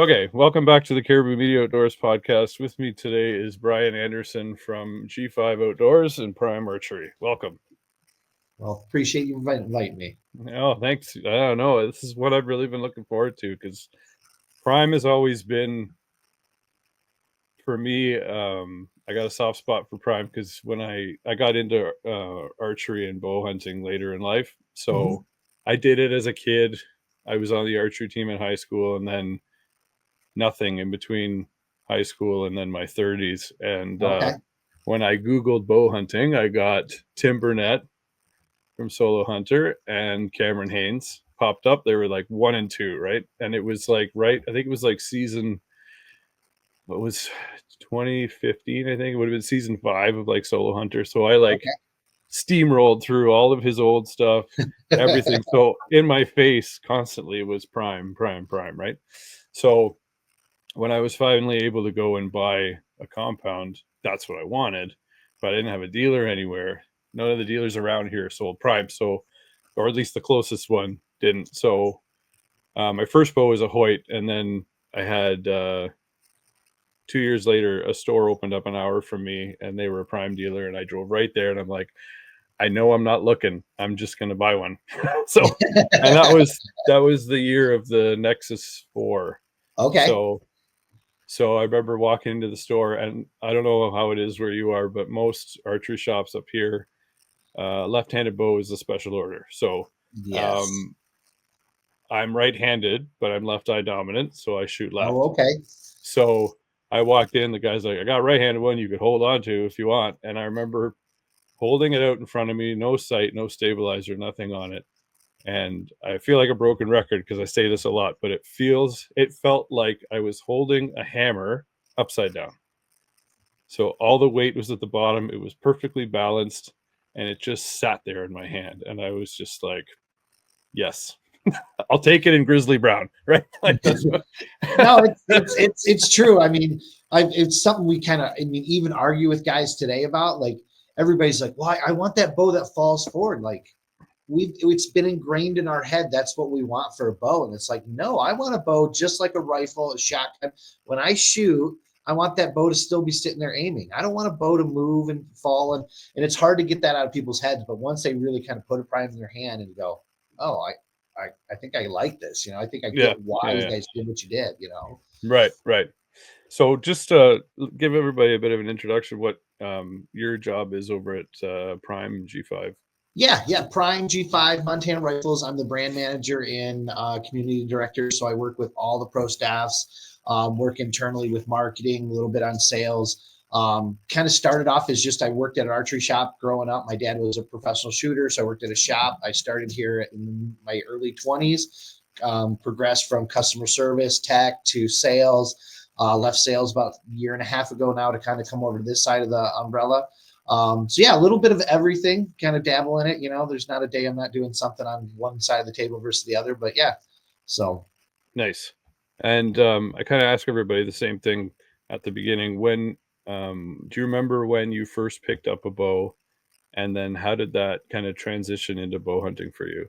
Okay, welcome back to the Caribou Media Outdoors podcast. With me today is Brian Anderson from G5 Outdoors and Prime Archery. Welcome. Well, appreciate you inviting me. Oh, thanks. I don't know. This is what I've really been looking forward to because Prime has always been, for me, I got a soft spot for Prime because when I got into archery and bow hunting later in life. So I did it as a kid. I was on the archery team in high school and then nothing in between high school and then my 30s. And Okay. when I Googled bow hunting, I got Tim Burnett from Solo Hunter and Cameron Haynes popped up. They were like 1 and 2, right? And it was like, right, I think it was like season, what was 2015? I think it would have been season 5 of like Solo Hunter. So I like steamrolled through all of his old stuff, everything. So in my face constantly was Prime, right? So when I was finally able to go and buy a compound, that's what I wanted, but I didn't have a dealer anywhere. None of the dealers around here sold Prime, so, or at least the closest one didn't. So my first bow was a Hoyt, and then I had 2 years later a store opened up an hour from me, and they were a Prime dealer, and I drove right there, and I'm like, I know I'm not looking. I'm just going to buy one. So, and that was the year of the Nexus 4. Okay. So I remember walking into the store, and I don't know how it is where you are, but most archery shops up here, left-handed bow is a special order. So Yes. I'm right-handed, but I'm left eye dominant, so I shoot left. Oh, okay. So I walked in, the guy's like, I got a right-handed one you could hold on to if you want. And I remember holding it out in front of me, no sight, no stabilizer, nothing on it. And I feel like a broken record because I say this a lot, but it felt like I was holding a hammer upside down. So all the weight was at the bottom. It was perfectly balanced and it just sat there in my hand. And I was just like, yes, I'll take it in grizzly brown, right? Like that's what... No, it's true. I mean, it's something we even argue with guys today about. Like everybody's like, well, I want that bow that falls forward. Like it's been ingrained in our head. That's what we want for a bow. And it's like, no, I want a bow just like a rifle, a shotgun. When I shoot, I want that bow to still be sitting there aiming. I don't want a bow to move and fall. And it's hard to get that out of people's heads. But once they really kind of put a Prime in their hand and go, oh, I think I like this. I think I get why you guys did what you did, Right. So just to give everybody a bit of an introduction, what your job is over at Prime G5. Yeah. Prime G5 Montana Rifles. I'm the brand manager and community director. So I work with all the pro staffs, work internally with marketing, a little bit on sales. Kind of started off as just I worked at an archery shop growing up. My dad was a professional shooter, so I worked at a shop. I started here in my early 20s, progressed from customer service, tech to sales. Left sales about a year and a half ago now to kind of come over to this side of the umbrella. So yeah, a little bit of everything, kind of dabble in it. There's not a day I'm not doing something on one side of the table versus the other, but yeah. So nice. And I kind of ask everybody the same thing at the beginning. When do you remember when you first picked up a bow, and then how did that kind of transition into bow hunting for you?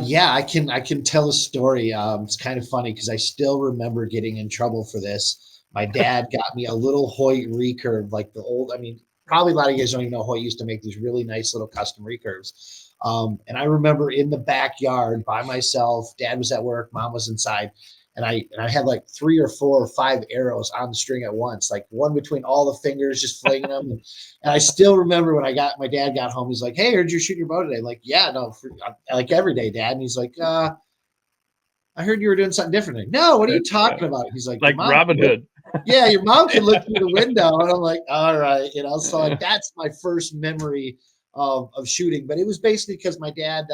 Yeah, I can tell a story. It's kind of funny because I still remember getting in trouble for this. My dad got me a little Hoyt recurve, like the old. I mean, probably a lot of you guys don't even know Hoyt used to make these really nice little custom recurves. And I remember in the backyard by myself. Dad was at work, mom was inside, and I had like 3 or 4 or 5 arrows on the string at once, like one between all the fingers, just flinging them. And I still remember when my dad got home, he's like, "Hey, heard you shooting your bow today?" Like, yeah, no, like every day, Dad. And he's like, "I heard you were doing something different." No, what are you talking about? He's like Robin Hood. Yeah, your mom can look through the window. And I'm like, all right, so like that's my first memory of shooting. But it was basically because my dad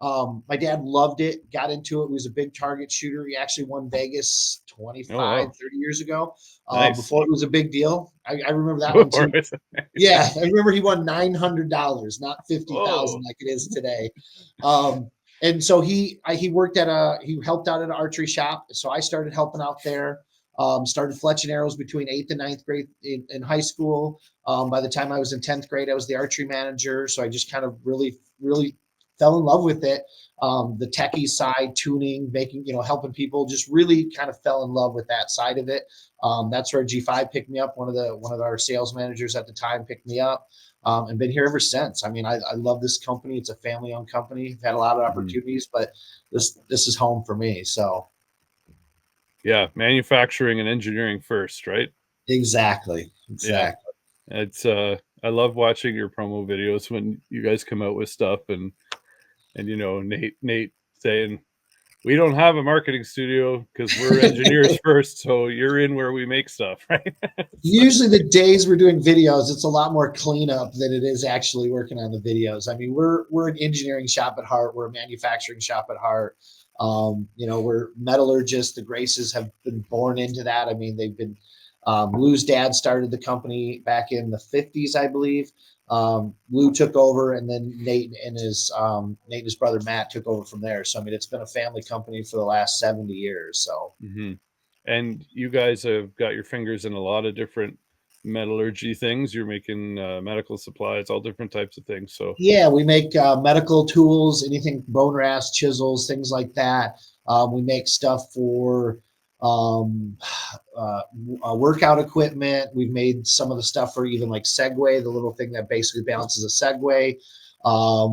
loved it, got into it. He was a big target shooter. He actually won Vegas 30 years ago. Nice. Before it was a big deal. I remember that one too. Yeah, I remember he won $900, not $50,000 like it is today. And so he worked he helped out at an archery shop. So I started helping out there. Started fletching arrows between 8th and 9th grade in high school. By the time I was in 10th grade, I was the archery manager. So I just kind of really fell in love with it. The techie side, tuning, making, helping people, just really kind of fell in love with that side of it. That's where G5 picked me up. One of our sales managers at the time picked me up, and been here ever since. I mean, I love this company. It's a family-owned company. I've had a lot of opportunities, but this is home for me. So Yeah, manufacturing and engineering first, right? exactly. Yeah, it's I love watching your promo videos when you guys come out with stuff, and Nate saying, we don't have a marketing studio because we're engineers first, so you're in where we make stuff, right? Usually the days we're doing videos, it's a lot more cleanup than it is actually working on the videos. I mean, we're an engineering shop at heart. We're a manufacturing shop at heart. We're metallurgists. The Graces have been born into that. I mean, they've been Lou's dad started the company back in the 50s, I believe. Lou took over, and then Nate and his brother Matt took over from there. So I mean, it's been a family company for the last 70 years. So. Mm-hmm. And you guys have got your fingers in a lot of different metallurgy things. You're making medical supplies, all different types of things. So Yeah, we make medical tools, anything bone rasp, chisels, things like that. We make stuff for um, workout equipment. We've made some of the stuff for even like Segway, the little thing that basically balances a Segway.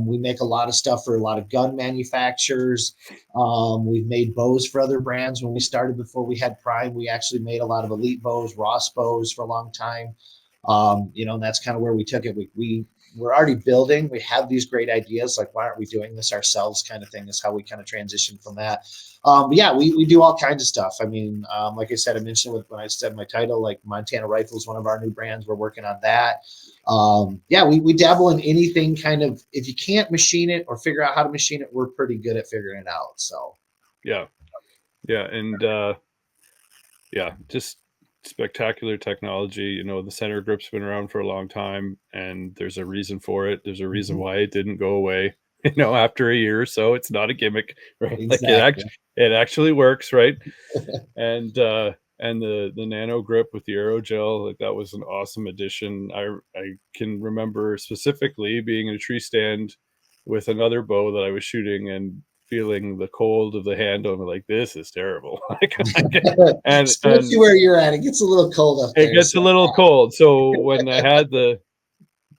We make a lot of stuff for a lot of gun manufacturers. We've made bows for other brands. When we started, before we had Prime, we actually made a lot of Elite bows, Ross bows for a long time. And that's kind of where we took it. We're already building. We have these great ideas. Like, why aren't we doing this ourselves? Kind of thing is how we kind of transition from that. But yeah, we do all kinds of stuff. I mean, like I said, I mentioned when I said my title, like Montana Rifles, one of our new brands. We're working on that. Yeah, we dabble in anything kind of. If you can't machine it or figure out how to machine it, we're pretty good at figuring it out. So yeah, and just spectacular technology. The center grip's been around for a long time, and there's a reason for it. There's a reason why it didn't go away. After a year or so, it's not a gimmick, right? Like exactly. it actually works, right? And the nano grip with the aerogel, like that was an awesome addition. I can remember specifically being in a tree stand with another bow that I was shooting and feeling the cold of the handle, and like, this is terrible. Especially where you're at, it gets a little cold up it there. gets a So little cold. So when I had the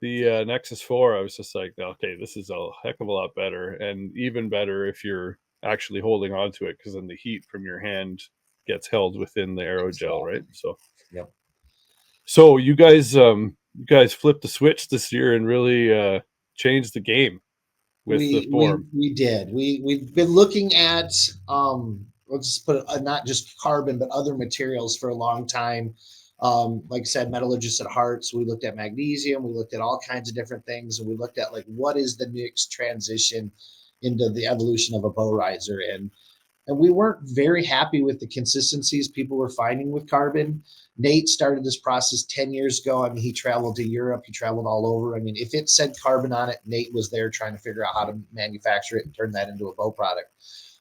Nexus 4, I was just like, okay, this is a heck of a lot better, and even better if you're actually holding on to it, because then the heat from your hand gets held within the aerogel, right? yep. So you guys flipped the switch this year and really changed the game with the form. We did. We've been looking at let's just put it, not just carbon but other materials for a long time. Like I said, metallurgists at heart. So we looked at magnesium, we looked at all kinds of different things, and we looked at like what is the next transition into the evolution of a bow riser, and we weren't very happy with the consistencies people were finding with carbon. Nate started this process 10 years ago. I mean, he traveled to Europe, he traveled all over. I mean, if it said carbon on it, Nate was there trying to figure out how to manufacture it and turn that into a bow product.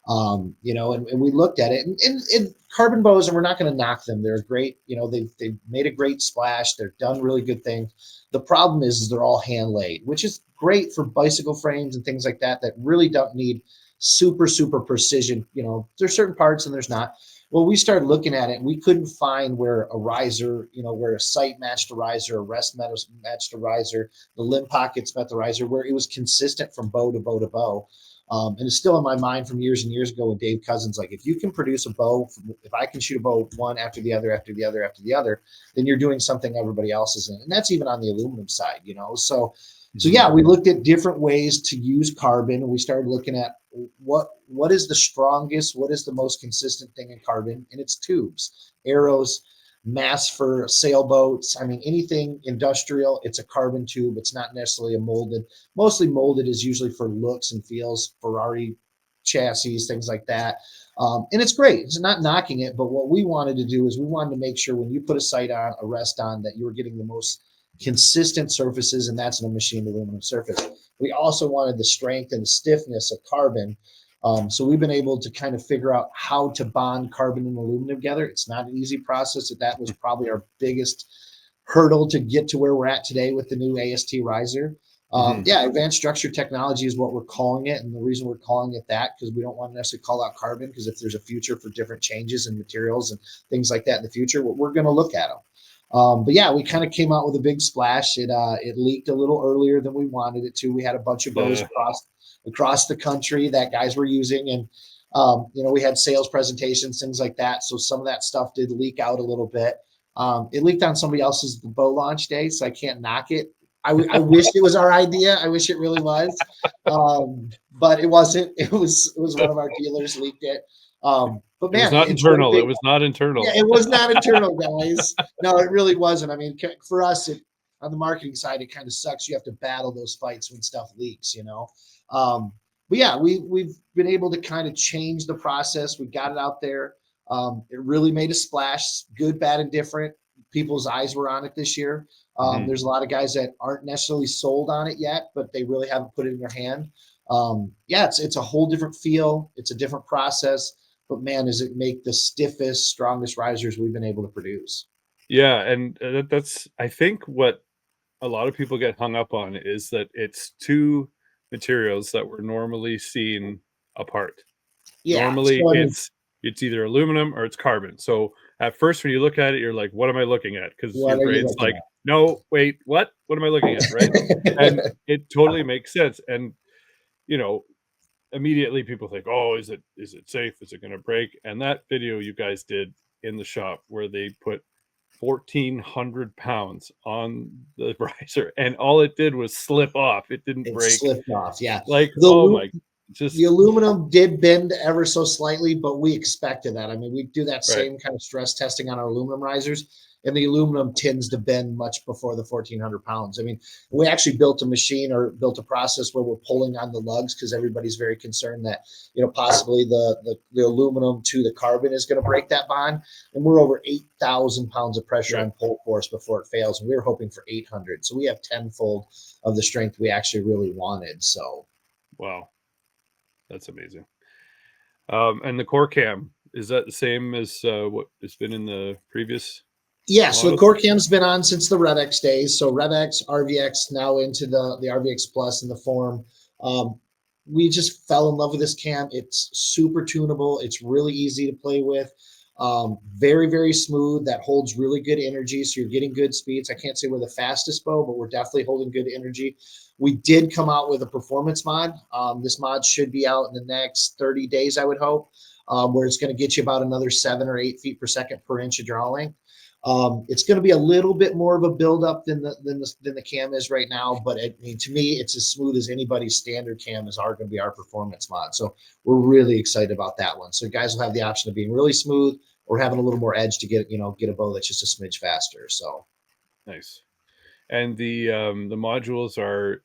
And we looked at it, and carbon bows, and we're not going to knock them. They're great. They've made a great splash. They're done really good things. The problem is they're all hand laid, which is great for bicycle frames and things like that really don't need super precision. There's certain parts and there's not. Well, we started looking at it and we couldn't find where a riser, where a sight matched a riser, a rest matched a riser, the limb pockets met the riser, where it was consistent from bow to bow to bow. And it's still in my mind from years and years ago with Dave Cousins. Like, if you can produce a bow, if I can shoot a bow one after the other, after the other, after the other, then you're doing something everybody else isn't. And that's even on the aluminum side, So yeah, we looked at different ways to use carbon, and we started looking at what is the strongest, what is the most consistent thing in carbon, and it's tubes, arrows, mass for sailboats. I mean, anything industrial, it's a carbon tube. It's not necessarily a molded. Mostly molded is usually for looks and feels, Ferrari chassis, things like that. And it's great. It's not knocking it, but what we wanted to do is we wanted to make sure when you put a sight on, a rest on, that you were getting the most consistent surfaces, and that's in a machined aluminum surface. We also wanted the strength and the stiffness of carbon. So we've been able to kind of figure out how to bond carbon and aluminum together. It's not an easy process. That was probably our biggest hurdle to get to where we're at today with the new AST riser. Yeah, advanced structure technology is what we're calling it. And the reason we're calling it that, because we don't want to necessarily call out carbon, because if there's a future for different changes in materials and things like that in the future, we're going to look at them. But yeah, we kind of came out with a big splash. It leaked a little earlier than we wanted it to. We had a bunch of bows across the country that guys were using, and we had sales presentations, things like that. So some of that stuff did leak out a little bit. It leaked on somebody else's bow launch day, so I can't knock it. I wish it was our idea. I wish it really was, but it wasn't. It was one of our dealers leaked it. But man, it was not internal. It was not internal. Yeah, it was not internal, guys. No, it really wasn't. I mean, for us, on the marketing side, it kind of sucks. You have to battle those fights when stuff leaks, But yeah, we've been able to kind of change the process. We got it out there. It really made a splash, good, bad, and different. People's eyes were on it this year. There's a lot of guys that aren't necessarily sold on it yet, but they really haven't put it in their hand. Yeah, it's a whole different feel. It's a different process. But man, does it make the stiffest, strongest risers we've been able to produce. Yeah, and that's, I think, what a lot of people get hung up on is that it's two materials that were normally seen apart. Yeah. Normally, So, it's either aluminum or it's carbon. So at first, when you look at it, you're like, "What am I looking at?" Because your brain's like, "No, wait, what? What am I looking at?" Right? And it totally makes sense. And immediately people think, "Oh, is it safe? Is it going to break?" And that video you guys did in the shop where they put 1,400 pounds on the riser, and all it did was slip off. It didn't break. Slipped off. Yeah. Like, oh my. The aluminum did bend ever so slightly, but we expected that. I mean, we do that same kind of stress testing on our aluminum risers, and the aluminum tends to bend much before the 1,400 pounds. I mean, we actually built a machine or built a process where we're pulling on the lugs because everybody's very concerned that, possibly the aluminum to the carbon is going to break that bond. And we're over 8,000 pounds of pressure on pull force before it fails. And we were hoping for 800. So we have tenfold of the strength we actually really wanted. So, wow. That's amazing. And the core cam, is that the same as what has been in the previous? Yeah, so the core cam's been on since the RevX days. So RevX, RVX, now into the RVX Plus in the form. We just fell in love with this cam. It's super tunable. It's really easy to play with. Very, very smooth. That holds really good energy. So you're getting good speeds. I can't say we're the fastest bow, but we're definitely holding good energy. We did come out with a performance mod. This mod should be out in the next 30 days, I would hope, where it's going to get you about another 7 or 8 feet per second per inch of draw length. It's going to be a little bit more of a buildup than the cam is right now, but to me, it's as smooth as anybody's standard cam is going to be our performance mod. So we're really excited about that one. So guys will have the option of being really smooth or having a little more edge to get a bow that's just a smidge faster. So nice. And the modules they're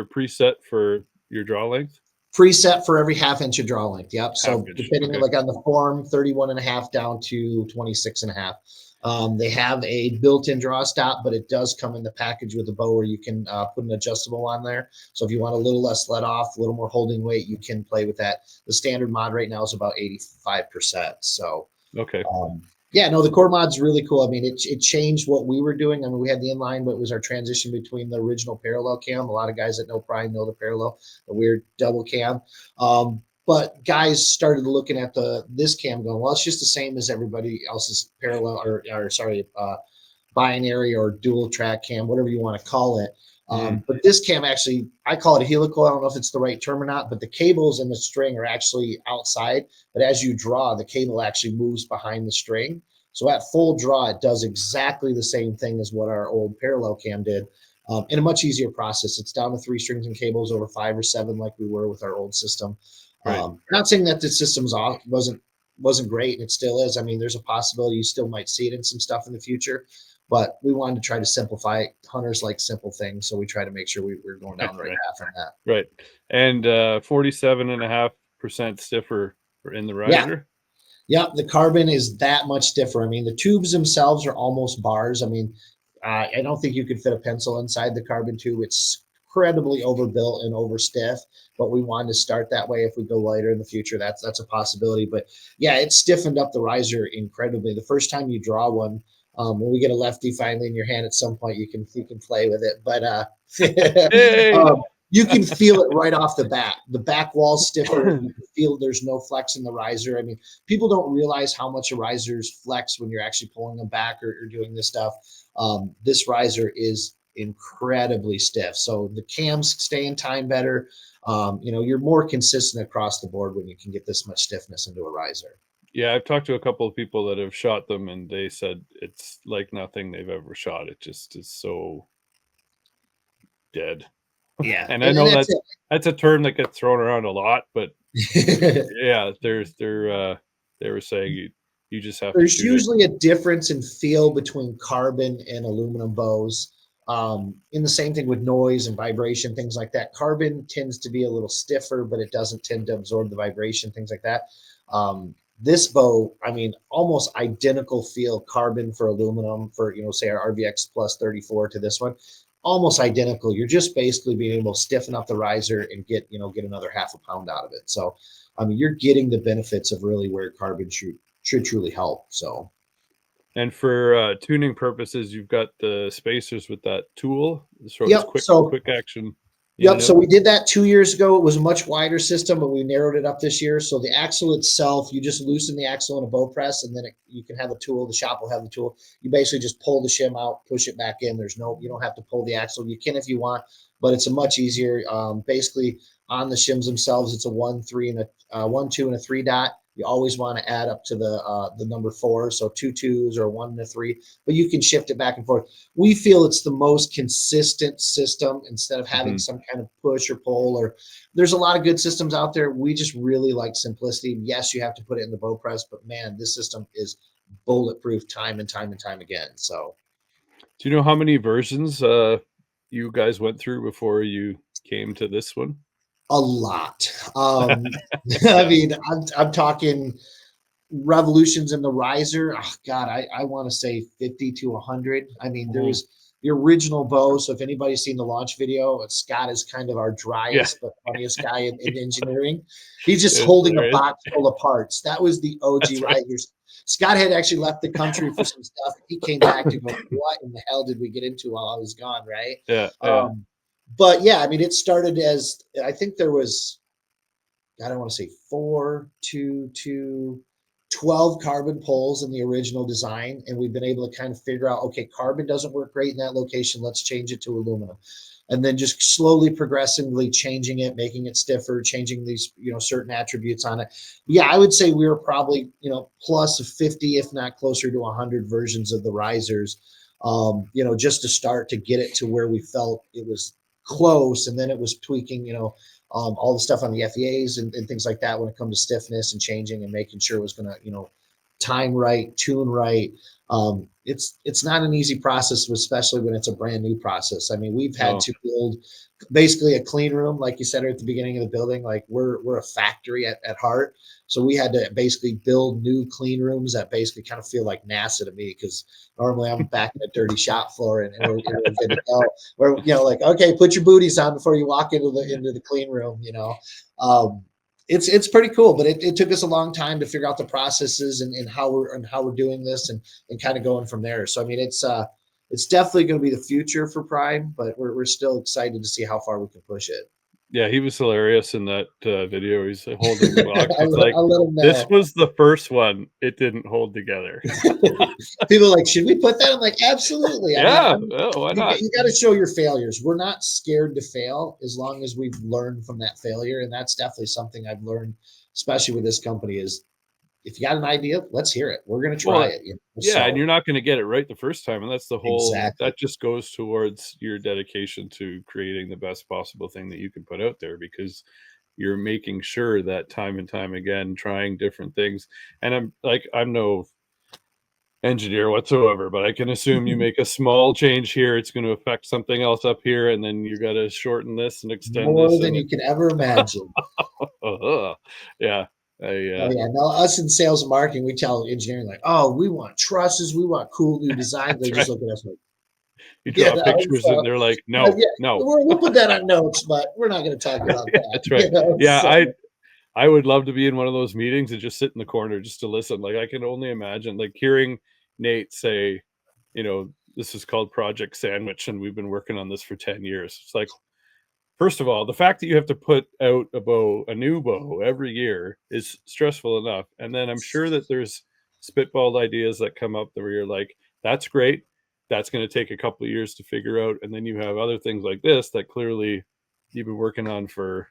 preset for your draw length? Preset for every half inch of draw length. Yep. So depending okay. on the form, 31.5 down to 26.5. They have a built-in draw stop, but it does come in the package with a bow where you can put an adjustable on there. So if you want a little less let off, a little more holding weight, you can play with that. The standard mod right now is about 85%. So okay. Yeah, no, the core mod's really cool. I mean, it changed what we were doing. I mean, we had the inline, but it was our transition between the original parallel cam. A lot of guys that know Prime know the parallel, the weird double cam. But guys started looking at this cam going, well, it's just the same as everybody else's parallel binary or dual track cam, whatever you want to call it. But this cam actually, I call it a helicoil. I don't know if it's the right term or not, but the cables and the string are actually outside. But as you draw, the cable actually moves behind the string. So at full draw, it does exactly the same thing as what our old parallel cam did, in a much easier process. It's down to 3 strings and cables over 5 or 7 like we were with our old system. Right. Not saying that the system's wasn't great, and it still is. I mean, there's a possibility you still might see it in some stuff in the future. But we wanted to try to simplify it. Hunters like simple things, so we try to make sure we're going down the right path on that. Right. And 47.5% stiffer in the riser. Yeah, the carbon is that much stiffer. I mean, the tubes themselves are almost bars. I mean, I don't think you could fit a pencil inside the carbon tube. It's incredibly overbuilt and over stiff, but we wanted to start that way. If we go lighter in the future, that's a possibility. But yeah, it stiffened up the riser incredibly. The first time you draw one, When we get a lefty finally in your hand at some point, you can play with it. But Hey. you can feel it right off the bat. The back wall's stiffer. You can feel there's no flex in the riser. I mean, people don't realize how much a riser's flex when you're actually pulling them back or doing this stuff. This riser is incredibly stiff. So the cams stay in time better. You're more consistent across the board when you can get this much stiffness into a riser. Yeah, I've talked to a couple of people that have shot them, and they said it's like nothing they've ever shot. It just is so dead. Yeah, And I and know that's that's a term that gets thrown around a lot, but it. yeah, they were saying you just have to There's shoot it. usually a difference in feel between carbon and aluminum bows. In the same thing with noise and vibration, things like that. Carbon tends to be a little stiffer, but it doesn't tend to absorb the vibration, things like that. This bow, I mean, almost identical feel carbon for aluminum for, say our RVX plus 34 to this one, almost identical. You're just basically being able to stiffen up the riser and get another half a pound out of it. So, I mean, you're getting the benefits of really where carbon should truly help. So, And for tuning purposes, you've got the spacers with that tool, so it's yep. quick action in Yep. and So out. we did that 2 years ago. It was a much wider system, but we narrowed it up this year. So the axle itself, you just loosen the axle in a bow press, and then you can have a tool. The shop will have the tool. You basically just pull the shim out, push it back in. You don't have to pull the axle. You can if you want, but it's a much easier. Basically, on the shims themselves, it's a 1, 3, and a 1, 2, and a 3 dot. You always want to add up to the number 4, so 2 2s or 1 and a 3, but you can shift it back and forth. We feel it's the most consistent system instead of having some kind of push or pull, or there's a lot of good systems out there. We just really like simplicity. Yes, you have to put it in the bow press, but man, this system is bulletproof time and time and time again. So Do you know how many versions you guys went through before you came to this one? a lot. I mean, I'm talking revolutions in the riser. Oh, God, I want to say 50 to 100. I mean, there Mhm. was the original bow. So if anybody's seen the launch video, Scott is kind of our Yeah, driest but funniest guy in engineering. He's just it's holding a hilarious. box full of parts. That was the OG That's right. risers. Scott had actually left the country for some stuff. He came back to go, what in the hell did we get into while I was gone, right? Yeah, yeah. But yeah, I mean, it started as I think there was I don't want to say 12 carbon poles in the original design. And we've been able to kind of figure out, okay, carbon doesn't work great in that location. Let's change it to aluminum. And then just slowly progressively changing it, making it stiffer, changing these, certain attributes on it. Yeah, I would say we were probably, plus 50, if not closer to 100 versions of the risers, just to start to get it to where we felt it was close. And then it was tweaking, all the stuff on the FEAs and things like that when it comes to stiffness and changing and making sure it was going to, time right, tune right. It's not an easy process, especially when it's a brand new process. I mean, we've had to build basically a clean room, like you said at the beginning of the building. Like we're a factory at heart, so we had to basically build new clean rooms that basically kind of feel like NASA to me, because normally I'm back in a dirty shop floor and we're good to go. We're like, okay, put your booties on before you walk into the clean room. It's pretty cool, but it took us a long time to figure out the processes and how we're doing this and kind of going from there. So I mean, it's definitely going to be the future for Prime, but we're still excited to see how far we can push it. Yeah, he was hilarious in that video. He's holding the box. He's like, I'll let him "This know. was the first one. It didn't hold together." People are like, should we put that? I'm like, absolutely. Yeah, I mean, why not? you got to show your failures. We're not scared to fail as long as we've learned from that failure, and that's definitely something I've learned, especially with this company. Is if you got an idea, let's hear it. We're going to try Well, it. yeah, and So you're not going to get it right the first time, and that's the whole. exactly. That just goes towards your dedication to creating the best possible thing that you can put out there, because you're making sure that time and time again, trying different things. And I'm no engineer whatsoever, but I can assume you make a small change here, it's going to affect something else up here, and then you got to shorten this and extend More this, than and you can ever imagine. yeah, Oh yeah. Now us in sales and marketing, we tell engineering like, oh, we want trusses, we want cool new designs. They that's just right. look at us like, You you draw know. pictures, and So they're like, no, yeah, no. we'll put that on notes, but we're not going to talk about Yeah, that. that's right. Yeah, So I would love to be in one of those meetings and just sit in the corner just to listen. Like, I can only imagine, like, hearing Nate say, you know, this is called Project Sandwich, and we've been working on this for 10 years. It's like, first of all, the fact that you have to put out a new bow every year is stressful enough. And then I'm sure that there's spitballed ideas that come up where you're like, that's great. That's going to take a couple of years to figure out. And then you have other things like this that clearly you've been working on for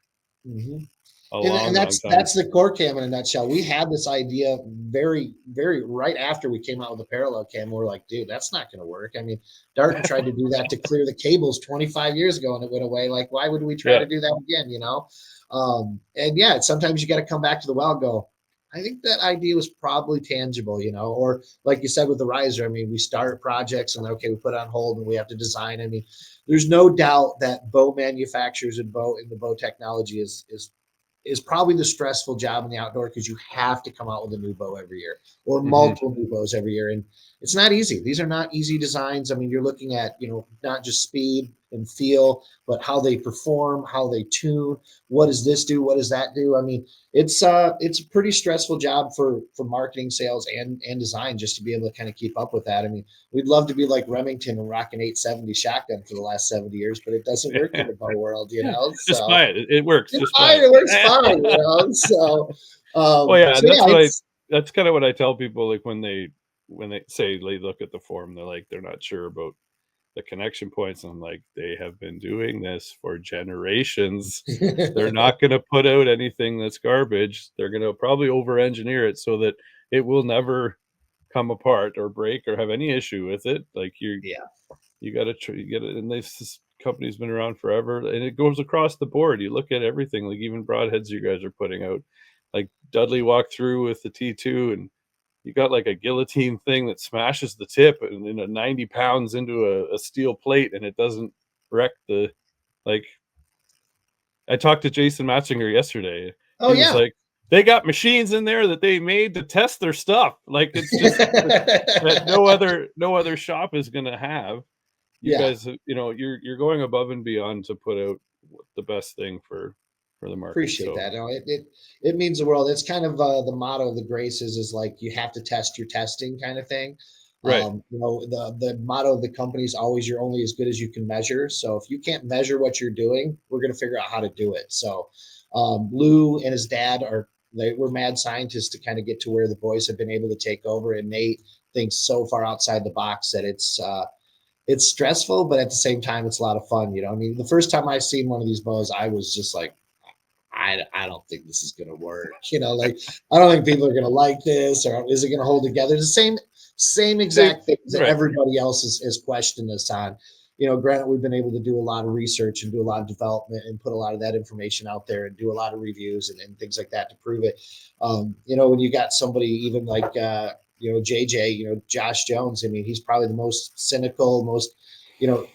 Mhm. a And long, long time. that's the core cam in a nutshell. We had this idea very right after we came out with the parallel cam. We're like, dude, that's not going to work. I mean, Darton tried to do that to clear the cables 25 years ago, and it went away. Like, why would we try Yeah. to do that again? You know? And yeah, sometimes you got to come back to the well and go, I think that idea was probably tangible, you know, or like you said with the riser. I mean, we start projects and okay, we put it on hold and we have to design. I mean, there's no doubt that bow manufacturers and the bow technology is probably the stressful job in the outdoor because you have to come out with a new bow every year or Hmm. multiple new bows every year. And it's not easy. These are not easy designs. I mean, you're looking at, you know, not just speed and feel, but how they perform, how they tune. What does this do? What does that do? I mean, it's a pretty stressful job for marketing, sales, and design just to be able to kind of keep up with that. I mean, we'd love to be like Remington and rock an 870 shotgun for the last 70 years, but it doesn't work in the bow world, you know? Just So buy it. It works. it's Just buy fine. It works it. fine, you know. So, Well, yeah, so and yeah, it's that's kind of what I tell people, like when they say they look at the form, they're like they're not sure about the connection points. I'm like, they have been doing this for generations. They're not going to put out anything that's garbage. They're going to probably over engineer it so that it will never come apart or break or have any issue with it. Like yeah, you got to you get it, and this company's been around forever, and it goes across the board. You look at everything, like even broadheads you guys are putting out. Like Dudley walked through with the T2, and you got like a guillotine thing that smashes the tip and 90 pounds into a steel plate, and it doesn't wreck the like. I talked to Jason Matzinger yesterday. oh He was yeah. like, they got machines in there that they made to test their stuff. Like it's just that no other shop is going to have. You Yeah, guys, you're going above and beyond to put out the best thing for the market. appreciate So that. No, it means the world. It's kind of the motto of the Graces is like you have to test your testing kind of thing. right, You know, the motto of the company is always you're only as good as you can measure. So if you can't measure what you're doing, we're going to figure out how to do it. So Lou and his dad they were mad scientists to kind of get to where the boys have been able to take over, and Nate thinks so far outside the box that it's stressful, but at the same time, it's a lot of fun. You know, I mean, the first time I seen one of these bows, I was just like, I don't think this is going to work. You know, like I don't think people are going to like this, or is it going to hold together? The same they, exact things that right, everybody else is questioning us on. You know, granted, we've been able to do a lot of research and do a lot of development and put a lot of that information out there and do a lot of reviews and things like that to prove it. You know, when you got somebody even like you know JJ, you know Josh Jones. I mean, he's probably the most cynical, most you know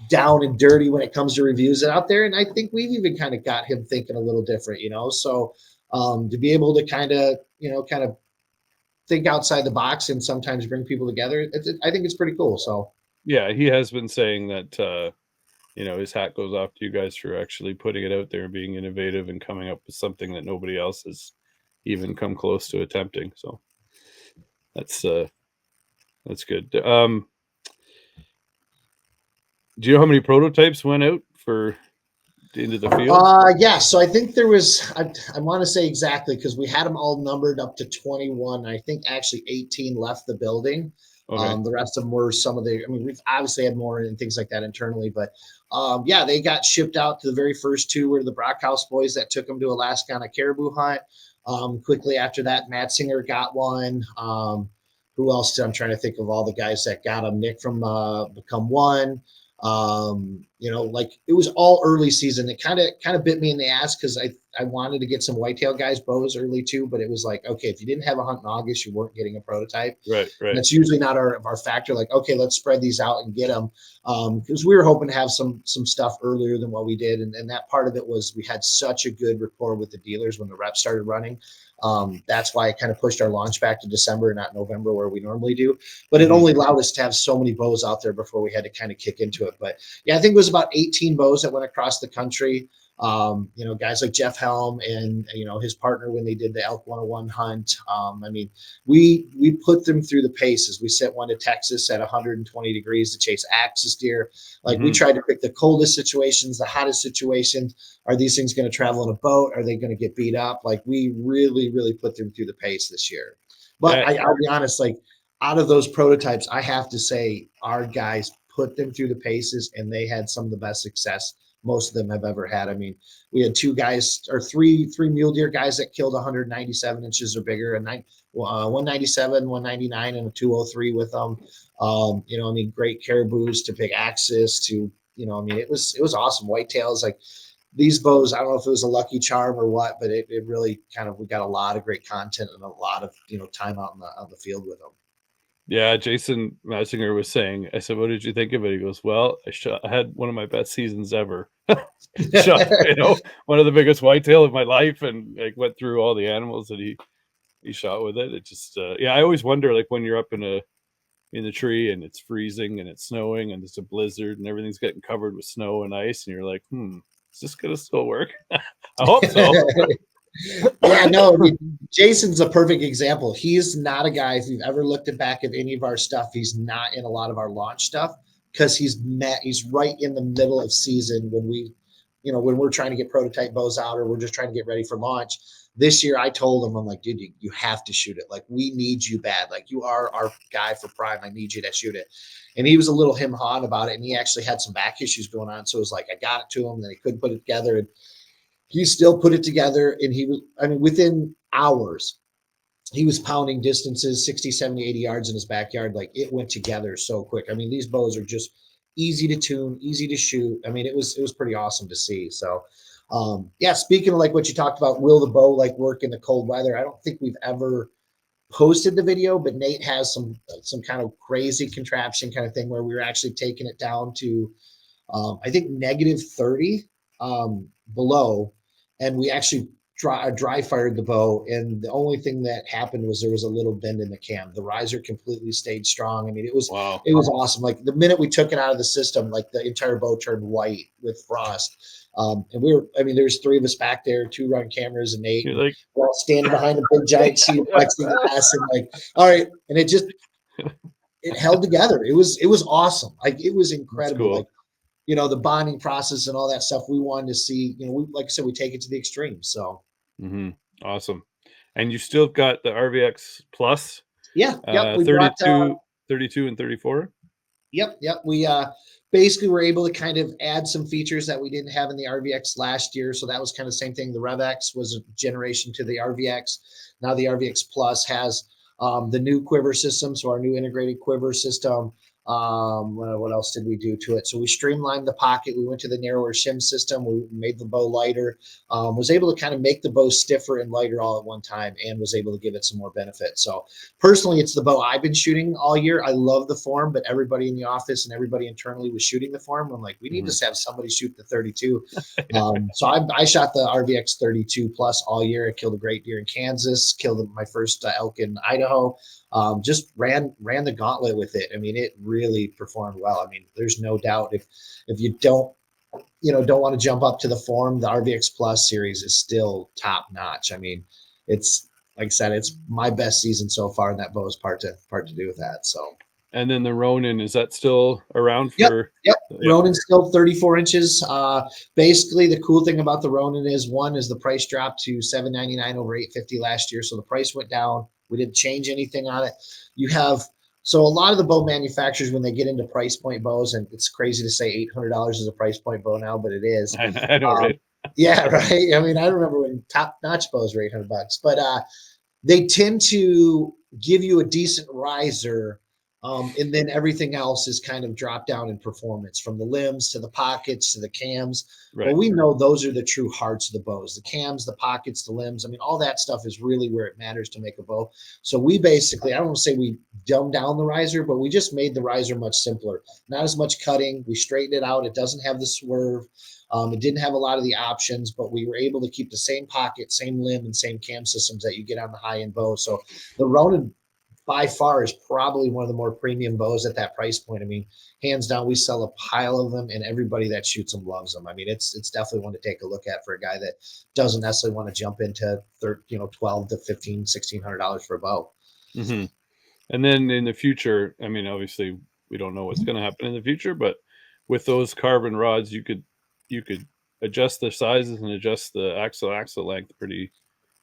down and dirty when it comes to reviews out there. And I think we've even kind of got him thinking a little different, you know. So to be able to kind of think outside the box and sometimes bring people together, I think it's pretty cool. So yeah, he has been saying that his hat goes off to you guys for actually putting it out there and being innovative and coming up with something that nobody else has even come close to attempting. So that's uh that's good. Do you know how many prototypes went out for into the field? yeah, so I think there was I want to say exactly because we had them all numbered up to 21. I think actually 18 left the building. Okay. The rest of them were some of the. I mean, we've obviously had more and things like that internally, but yeah, they got shipped out to the very first two were the Brockhouse boys that took them to Alaska on a caribou hunt. Quickly after that, Matt Singer got one. Who else? I'm trying to think of all the guys that got them. Nick from Become One. You know, like it was all early season. It kind of bit me in the ass because I wanted to get some whitetail guys bows early too, but it was like, okay, if you didn't have a hunt in August, you weren't getting a prototype. Right, And right. that's usually not our factor. Like, okay, let's spread these out and get them. Because we were hoping to have some stuff earlier than what we did. And that part of it was we had such a good rapport with the dealers when the reps started running. That's why I kind of pushed our launch back to December, not November, where we normally do. But it Mhm. only allowed us to have so many bows out there before we had to kind of kick into it. But yeah, I think it was about 18 bows that went across the country. Guys like Jeff Helm and, his partner when they did the Elk 101 hunt. We put them through the paces. We sent one to Texas at 120 degrees to chase axis deer. Like we tried to pick the coldest situations, the hottest situations. Are these things going to travel in a boat? Are they going to get beat up? Like we really, really put them through the pace this year. But I'll be honest, like out of those prototypes, I have to say our guys put them through the paces and they had some of the best success most of them have ever had. I mean, we had three mule deer guys that killed 197 inches or bigger, and 197, 199, and a 203 with them. Great caribous to big axis to, it was awesome. Whitetails, like these bows, I don't know if it was a lucky charm or what, but it really we got a lot of great content and a lot of, time out on the field with them. Yeah, Jason Massinger was saying, I said, what did you think of it? He goes, well, I had one of my best seasons ever. Shot, one of the biggest whitetail of my life, and like went through all the animals that he shot with it. It just, I always wonder, like when you're up in the tree and it's freezing and it's snowing and it's a blizzard and everything's getting covered with snow and ice, and you're like, is this gonna still work? I hope so. Yeah, no, I mean, Jason's a perfect example. He's not a guy, if you've ever looked at back at any of our stuff, he's not in a lot of our launch stuff because he's right in the middle of season when when we're trying to get prototype bows out or we're just trying to get ready for launch. This year I told him, I'm like, dude, you have to shoot it. Like we need you bad. Like you are our guy for prime. I need you to shoot it. And he was a little him-hawed about it. And he actually had some back issues going on. So it was like, I got it to him, then he couldn't put it together. And he still put it together, and within hours, he was pounding distances 60, 70, 80 yards in his backyard. Like it went together so quick. I mean, these bows are just easy to tune, easy to shoot. I mean, it was pretty awesome to see. So, speaking of like what you talked about, will the bow like work in the cold weather? I don't think we've ever posted the video, but Nate has some kind of crazy contraption kind of thing where we were actually taking it down to, I think -30 below, and we actually dry fired the bow, and the only thing that happened was there was a little bend in the cam. The riser completely stayed strong. I mean, it was awesome. Like the minute we took it out of the system, like the entire bow turned white with frost. And there's three of us back there, two run cameras and Nate, and Like, we're all standing behind a big giant sheet of plexiglass and like, all right. And it held together. It was awesome. Like it was incredible. Cool. Like, the bonding process and all that stuff we wanted to see, like I said, we take it to the extreme. So awesome. And you still got the RVX Plus? Yeah. Yep. We 32, 32 and 34? Yep. We basically were able to kind of add some features that we didn't have in the RVX last year. So that was kind of the same thing. The RevX was a generation to the RVX. Now the RVX Plus has the new quiver system. So our new integrated quiver system. What else did we do to it? So we streamlined the pocket. We went to the narrower shim system. We made the bow lighter, was able to kind of make the bow stiffer and lighter all at one time, and was able to give it some more benefit. So personally, it's the bow I've been shooting all year. I love the form, but everybody in the office and everybody internally was shooting the form. I'm like, we need to have somebody shoot the 32. So I shot the RVX 32 Plus all year. I killed a great deer in Kansas, killed my first elk in Idaho. Just ran the gauntlet with it. I mean, it really performed well. I mean, there's no doubt if you don't want to jump up to the form, the RVX Plus series is still top notch. I mean, it's like I said, it's my best season so far, and that bow is part to do with that. So. And then the Ronan, is that still around for? Yep. Ronan's still 34 inches. Basically, the cool thing about the Ronan is the price dropped to $799 over $850 last year. So the price went down. We didn't change anything on it. So a lot of the bow manufacturers, when they get into price point bows, and it's crazy to say $800 is a price point bow now, but it is. I know, right? Yeah, right. I mean, I remember when top notch bows were $800, but they tend to give you a decent riser. And then everything else is kind of dropped down in performance, from the limbs to the pockets to the cams. Right. Well, we know those are the true hearts of the bows: the cams, the pockets, the limbs. I mean, all that stuff is really where it matters to make a bow. So we basically, I don't want to say we dumbed down the riser, but we just made the riser much simpler. Not as much cutting. We straightened it out. It doesn't have the swerve. It didn't have a lot of the options, but we were able to keep the same pocket, same limb, and same cam systems that you get on the high-end bow. So the Ronan by far is probably one of the more premium bows at that price point. I mean, hands down, we sell a pile of them, and everybody that shoots them loves them. I mean, it's definitely one to take a look at for a guy that doesn't necessarily want to jump into 12 to 15, $1,600 for a bow. Mm-hmm. And then in the future, I mean, obviously we don't know what's going to happen in the future, but with those carbon rods, you could adjust the sizes and adjust the axle length pretty.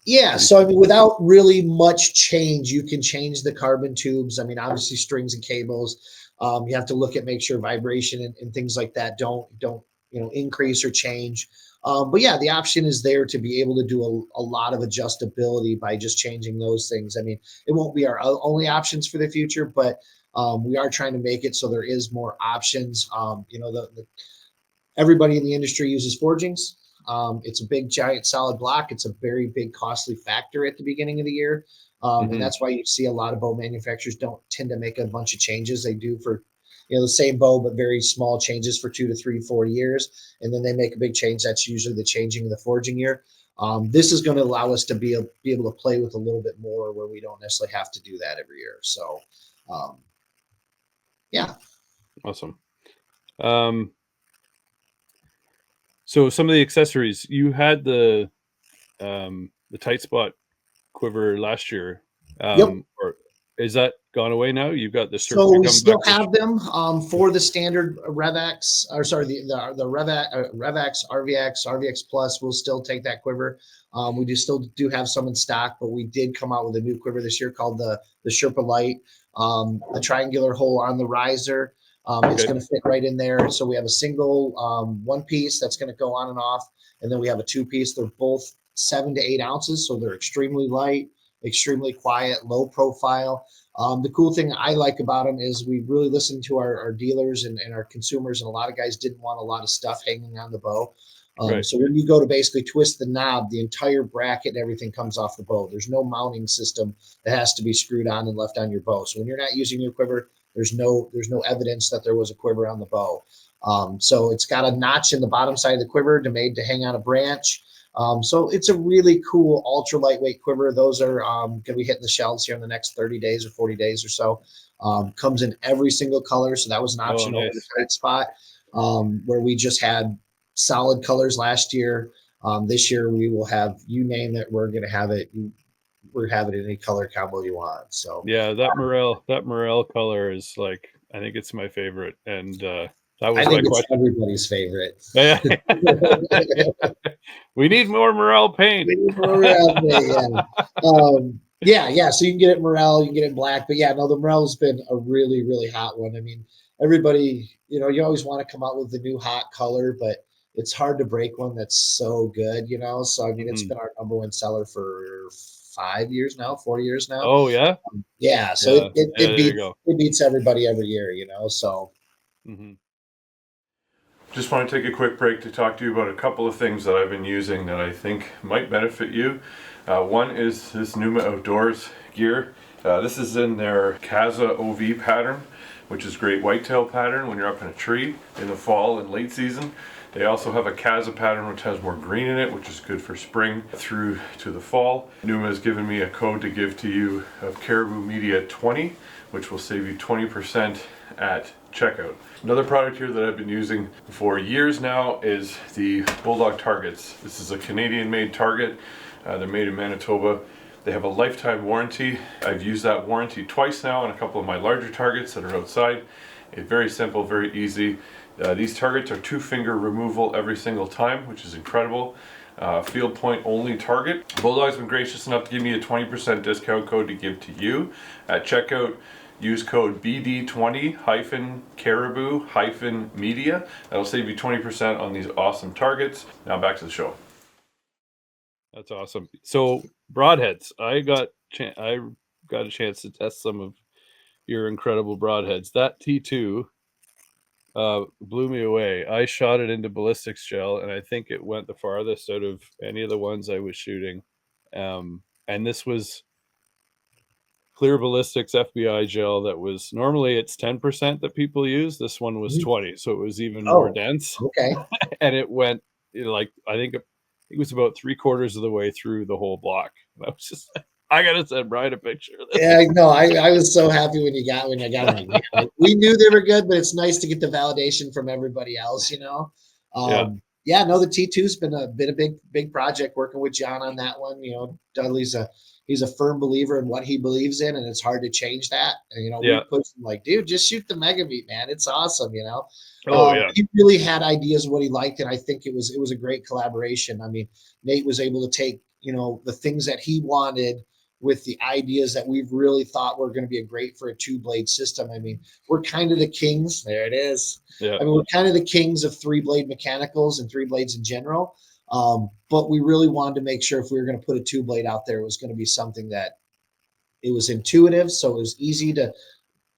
Yeah, so I mean, without really much change, you can change the carbon tubes. I mean, obviously strings and cables. You have to look at make sure vibration and things like that don't increase or change. But yeah, the option is there to be able to do a lot of adjustability by just changing those things. I mean, it won't be our only options for the future, but we are trying to make it so there is more options. Everybody in the industry uses forgings. It's a big, giant, solid block. It's a very big, costly factor at the beginning of the year. And that's why you see a lot of bow manufacturers don't tend to make a bunch of changes. They do for, the same bow, but very small changes for 2 to 3, 4 years. And then they make a big change. That's usually the changing of the forging year. This is going to allow us to be able to play with a little bit more where we don't necessarily have to do that every year. So, yeah. Awesome. So some of the accessories, you had the tight spot quiver last year. Yep. Or is that gone away now? You've got the so we still have them for the standard RevX, or sorry, the RevX, RVX Plus. We'll still take that quiver. We still have some in stock, but we did come out with a new quiver this year called the Sherpa Light. The triangular hole on the riser. It's going to fit right in there. So we have a single one piece that's going to go on and off, and then we have a two piece. They're both 7 to 8 ounces, so they're extremely light, extremely quiet, low profile. The cool thing I like about them is we really listened to our dealers and our consumers, and a lot of guys didn't want a lot of stuff hanging on the bow. So when you go to basically twist the knob, the entire bracket and everything comes off the bow. There's no mounting system that has to be screwed on and left on your bow. So when you're not using your quiver, there's no evidence that there was a quiver on the bow. So it's got a notch in the bottom side of the quiver made to hang on a branch. So it's a really cool ultra lightweight quiver. Those are going to be hitting the shelves here in the next 30 days or 40 days or so. Comes in every single color. So that was an option over the tight spot where we just had solid colors last year. This year we will have, you name it, we're going to have it. We're having any color combo you want. So yeah, that morel color is like, I think it's my favorite, and that was I think it's everybody's favorite. Yeah. We need more morel paint. We need more morel paint. Yeah. So you can get it in morel, you can get it in black, but yeah, no, the morel's been a really, really hot one. I mean, everybody, you always want to come out with the new hot color, but it's hard to break one that's so good, So I mean, it's been our number one seller for 5 years now, 4 years now. Oh yeah, yeah. So it beats everybody every year, So. Just want to take a quick break to talk to you about a couple of things that I've been using that I think might benefit you. One is this Numa Outdoors gear. This is in their Kaza OV pattern, which is great whitetail pattern when you're up in a tree in the fall and late season. They also have a Kaza pattern which has more green in it, which is good for spring through to the fall. Numa has given me a code to give to you of Caribou Media 20, which will save you 20% at checkout. Another product here that I've been using for years now is the Bulldog targets. This is a Canadian made target. They're made in Manitoba. They have a lifetime warranty. I've used that warranty twice now on a couple of my larger targets that are outside. It's very simple, very easy. These targets are 2-finger removal every single time, which is incredible. Field point only target. Bulldog's been gracious enough to give me a 20% discount code to give to you at checkout. Use code BD20-Caribou-Media. That'll save you 20% on these awesome targets. Now back to the show. That's awesome. So broadheads, I got a chance to test some of your incredible broadheads. That T2 blew me away. I shot it into ballistics gel, and I think it went the farthest out of any of the ones I was shooting. And this was clear ballistics FBI gel that was, normally it's 10% that people use. This one was 20, so it was even more dense. Okay. And it went I think it was about 3/4 of the way through the whole block. I was just I gotta send Brian a picture of this. Yeah, no, I was so happy when I got them. Like, man, like, we knew they were good, but it's nice to get the validation from everybody else, you know. Yeah, Yeah, no, the T2's been a big project working with John on that one. You know, Dudley's he's a firm believer in what he believes in, and it's hard to change that. And, you know, we yeah. push him like, dude, just shoot the mega meat, man. It's awesome, you know. Oh yeah, He really had ideas of what he liked, and I think it was a great collaboration. I mean, Nate was able to take, you know, the things that he wanted with the ideas that we've really thought were going to be a great for a two-blade system. I mean, we're kind of the kings. There it is. yeah. I mean, we're kind of the kings of three-blade mechanicals and three blades in general. But we really wanted to make sure if we were going to put a two-blade out there, it was going to be something that it was intuitive, so it was easy to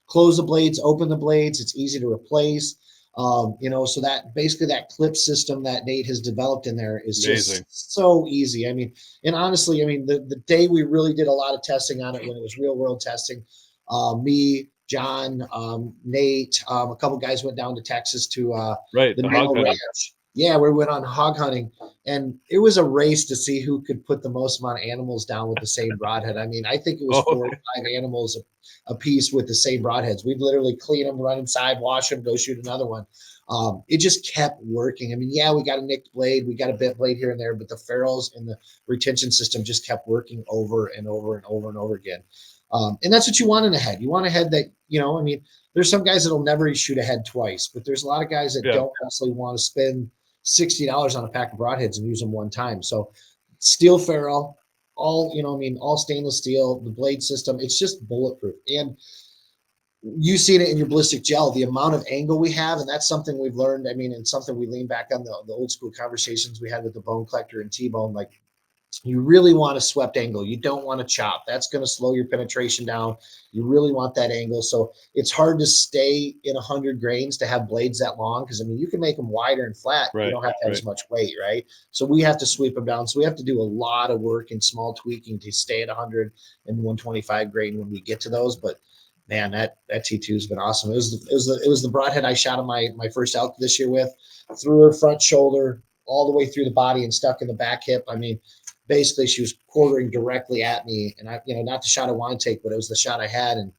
close the blades, open the blades. It's easy to replace. You know, so that basically that clip system that Nate has developed in there is Amazing. just so easy. I mean, and honestly, I mean, the day we really did a lot of testing on it when it was real world testing, me, John, Nate, a couple guys went down to Texas to Right, the the hog Nano hunting. Ranch. Yeah, we went on hog hunting, and it was a race to see who could put the most amount of animals down with the same broadhead. I mean, I think it was Oh, 4 or 5 animals a piece with the same broadheads. We'd literally clean them, run inside, wash them, go shoot another one. It just kept working. I mean, yeah, we got a nicked blade, we got a bent blade here and there, but the ferrules and the retention system just kept working over and over and over and over again. And that's what you want in a head. You want a head that, you know, I mean, there's some guys that'll never shoot a head twice, but there's a lot of guys that yeah. don't necessarily want to spend $60 on a pack of broadheads and use them one time. So steel ferrule, all, you know, I mean, all stainless steel, the blade system, it's just bulletproof. And you've seen it in your ballistic gel, the amount of angle we have, and that's something we've learned. I mean, and something we lean back on the old school conversations we had with the bone collector and T-bone. Like, you really want a swept angle. You don't want to chop. That's going to slow your penetration down. You really want that angle. So it's hard to stay in 100 grains to have blades that long, because I mean, you can make them wider and flat. You Right, don't have to have right. as much weight, right? So we have to sweep them down. So we have to do a lot of work and small tweaking to stay at 100 and 125 grain when we get to those. But man, that T2 has been awesome. It was the broadhead I shot on my first elk this year with, through her front shoulder all the way through the body and stuck in the back hip. I mean, basically she was quartering directly at me, and I, you know, not the shot I want to take, but it was the shot I had, and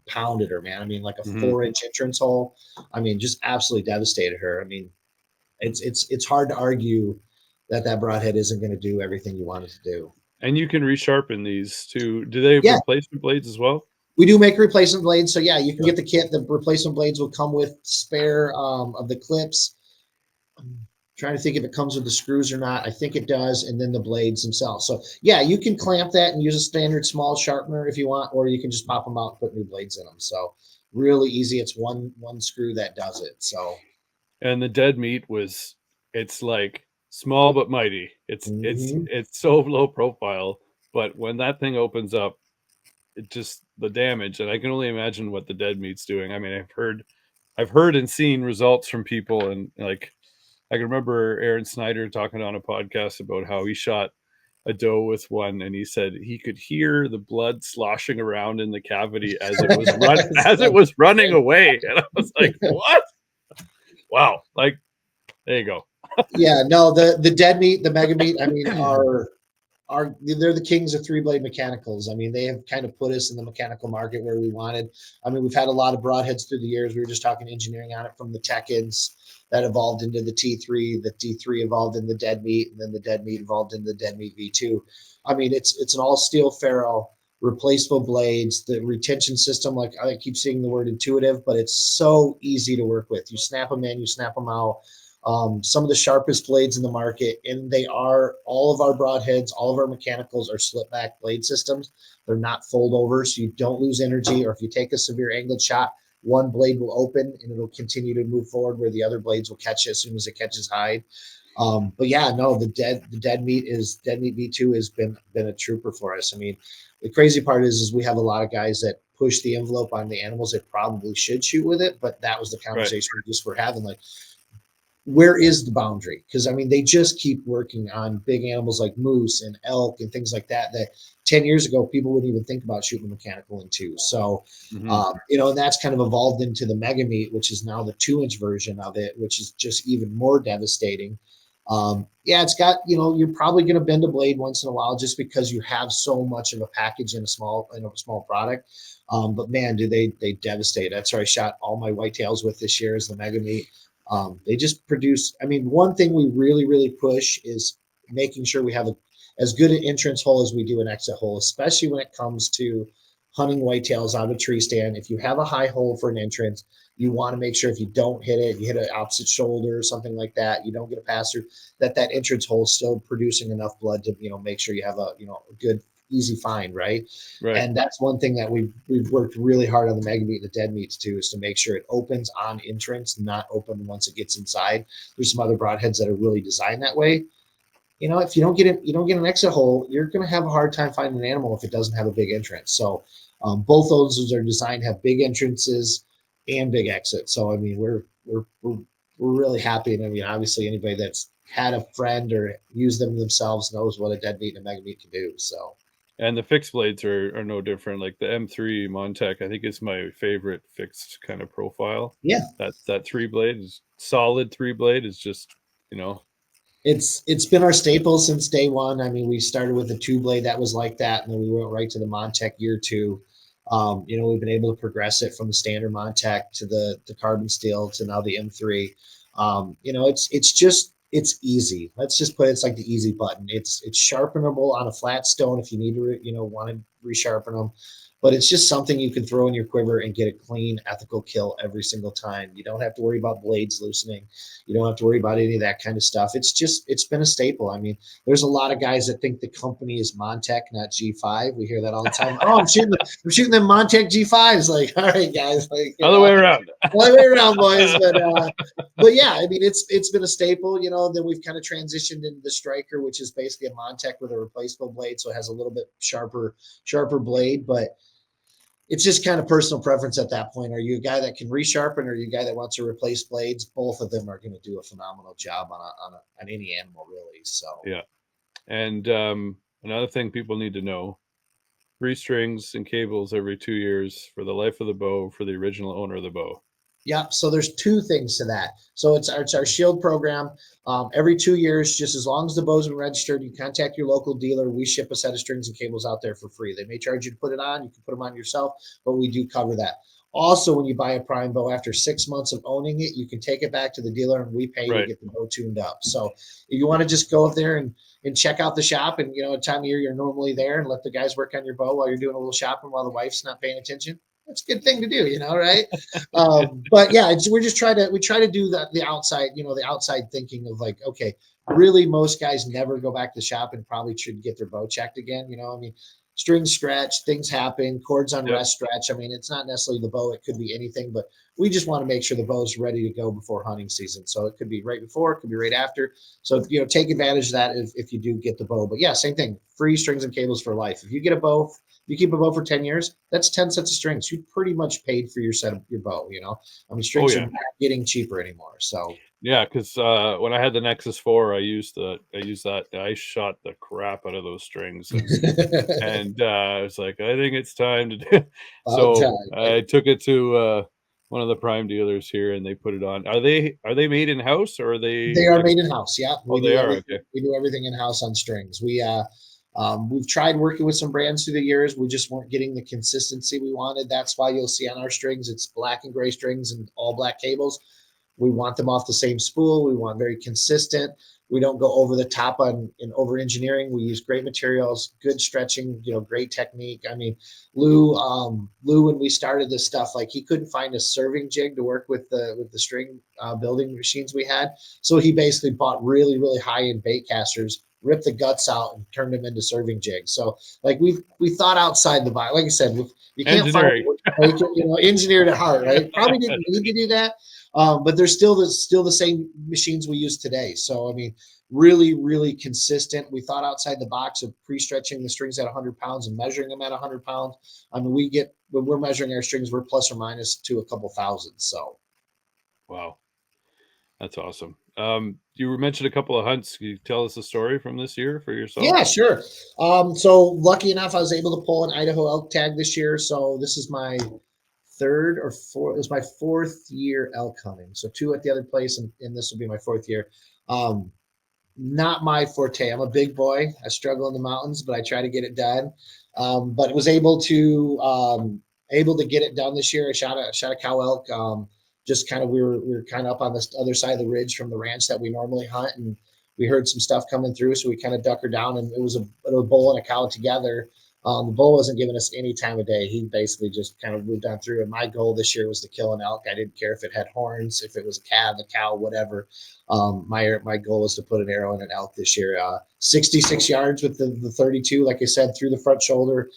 pounded her, man. I mean, like a Mm-hmm. 4-inch entrance hole. I mean, just absolutely devastated her. I mean, it's hard to argue that broadhead isn't going to do everything you want it to do. And you can resharpen these too. Do they have Yeah, replacement blades as well? we do make replacement blades. So yeah, you can get the kit. The replacement blades will come with spare of the clips. I'm trying to think if it comes with the screws or not. I think it does, and then the blades themselves. So yeah, you can clamp that and use a standard small sharpener if you want, or you can just pop them out and put new blades in them. So really easy. It's one screw that does it. So And the dead meat was, it's like small but mighty. mhm. It's so low profile, but when that thing opens up, it just, the damage, and I can only imagine what the dead meat's doing. I mean, I've heard and seen results from people, and like I can remember Aaron Snyder talking on a podcast about how he shot a doe with one, and he said he could hear the blood sloshing around in the cavity as it was running away, and I was like, "What? Wow!" Like, there you go. Yeah, no, the dead meat, the mega meat, I mean, are they're the kings of three-blade mechanicals. I mean, they have kind of put us in the mechanical market where we wanted. I mean, we've had a lot of broadheads through the years. We were just talking engineering on it, from the Tekkens that evolved into the T3, the T3 evolved in the dead meat, and then the dead meat evolved in the dead meat V2. I mean, it's an all steel ferrule, replaceable blades, the retention system. Like, I keep seeing the word intuitive, but it's so easy to work with. You snap them in, you snap them out. Some of the sharpest blades in the market, and they are, all of our broadheads, all of our mechanicals are slip back blade systems. They're not fold over, so you don't lose energy, or if you take a severe angled shot, one blade will open and it'll continue to move forward, where the other blades will catch it as soon as it catches hide. But yeah, no, the dead meat V2 has been a trooper for us. I mean, the crazy part is we have a lot of guys that push the envelope on the animals that probably should shoot with it, but that was the conversation we just were having. Like, where is the boundary? Because I mean, they just keep working on big animals like moose and elk and things like that. That 10 years ago, people wouldn't even think about shooting mechanical into. So, Mm-hmm. you know, and that's kind of evolved into the mega meat, which is now the 2-inch version of it, which is just even more devastating. Yeah, it's got, you're probably going to bend a blade once in a while just because you have so much of a package in a small product. But man, do they devastate. That's where I shot all my whitetails with this year is the Mega Meat. They just produce. I mean, one thing we really, really push is making sure we have as good an entrance hole as we do an exit hole, especially when it comes to hunting whitetails out of a tree stand. If you have a high hole for an entrance, you want to make sure if you don't hit it, you hit an opposite shoulder or something like that, you don't get a pass through, that entrance hole is still producing enough blood to, make sure you have a good, easy find, right? Right. And that's one thing that we've worked really hard on the Mega Meat and the dead meats too, is to make sure it opens on entrance, not open once it gets inside. There's some other broadheads that are really designed that way. If you don't get it, you don't get an exit hole, you're going to have a hard time finding an animal if it doesn't have a big entrance. So both those are designed to have big entrances and big exits. So I mean, we're really happy, and I mean, obviously, anybody that's had a friend or used them themselves knows what a dead meat and a Mega Meat can do. So. And the fixed blades are no different. Like the M3 Montec, I think is my favorite fixed kind of profile. Yeah, That three blade is solid. Three blade is just, you know. it's been our staple since day one. I mean, we started with a two blade that was like that, and then we went right to the Montec year two. We've been able to progress it from the standard Montec to the carbon steel to now the M3. It's easy. Let's just put it's like the easy button. It's sharpenable on a flat stone if you need to want to resharpen them. But it's just something you can throw in your quiver and get a clean, ethical kill every single time. You don't have to worry about blades loosening. You don't have to worry about any of that kind of stuff. It's been a staple. I mean, there's a lot of guys that think the company is Montec, not G5. We hear that all the time. Oh, I'm shooting them Montec G5s. Like, all right, guys, like Other way around. other way around, boys. But yeah, I mean, it's been a staple. Then we've kind of transitioned into the Striker, which is basically a Montec with a replaceable blade, so it has a little bit sharper blade, but it's just kind of personal preference at that point. Are you a guy that can resharpen, or are you a guy that wants to replace blades? Both of them are going to do a phenomenal job on any animal, really. So Yeah. And another thing people need to know: free strings and cables every 2 years for the life of the bow for the original owner of the bow. yeah, so there's two things to that. So it's our shield program. Every 2 years, just as long as the bow's been registered, you contact your local dealer. We ship a set of strings and cables out there for free. They may charge you to put it on. You can put them on yourself, but we do cover that. Also, when you buy a prime bow, after 6 months of owning it, you can take it back to the dealer and we pay you to get the bow tuned up. So if you want to just go up there and check out the shop, and a time of year you're normally there, and let the guys work on your bow while you're doing a little shopping while the wife's not paying attention, that's a good thing to do, right? But yeah, we try to do the outside, the outside thinking of like, okay, really most guys never go back to the shop and probably should get their bow checked again. I mean, strings stretch, things happen, cords on rest stretch. I mean, it's not necessarily the bow, it could be anything, but we just want to make sure the bow's ready to go before hunting season. So it could be right before, it could be right after. So take advantage of that if you do get the bow. But yeah, same thing, free strings and cables for life. If you get a bow, you keep a bow for 10 years, that's 10 sets of strings. You pretty much paid for your set of your bow, I mean, strings are not getting cheaper anymore. So yeah, because when I had the Nexus 4, I used that. I shot the crap out of those strings, and I was like, I think it's time to do. So I took it to one of the prime dealers here, and they put it on. Are they made in house, or are they? They are made in house. Yeah, they are. Okay. We do everything in house on strings. We've tried working with some brands through the years. We just weren't getting the consistency we wanted. That's why you'll see on our strings, it's black and gray strings and all black cables. We want them off the same spool. We want very consistent. We don't go over the top in over engineering. We use great materials, good stretching, great technique. I mean, Lou, when we started this stuff, like he couldn't find a serving jig to work with the string building machines we had. So he basically bought really, really high end bait casters, ripped the guts out, and turned them into serving jigs. So like we thought outside the box. Like I said, you can't find engineered at heart, right? Probably didn't need to do that. But they're still the same machines we use today. So, I mean, really, really consistent. We thought outside the box of pre-stretching the strings at 100 pounds and measuring them at 100 pounds. I mean, when we're measuring our strings, we're plus or minus to a couple thousand. So, wow, that's awesome. You mentioned a couple of hunts. Can you tell us a story from this year for yourself? Yeah, sure. So lucky enough, I was able to pull an Idaho elk tag this year. So this is my third or fourth. It was my fourth year elk hunting. So 2 at the other place, and this will be my 4th year. not my forte. I'm a big boy. I struggle in the mountains, but I try to get it done. But was able to get it done this year. I shot a cow elk. Just kind of we were kind of up on this other side of the ridge from the ranch that we normally hunt, and we heard some stuff coming through, so we kind of duck her down, and it was a bull and a cow together. The bull wasn't giving us any time of day. He basically just kind of moved on through. And my goal this year was to kill an elk. I didn't care if it had horns, if it was a calf, a cow, whatever. My goal was to put an arrow in an elk this year. 66 yards with the 32, like I said, through the front shoulder.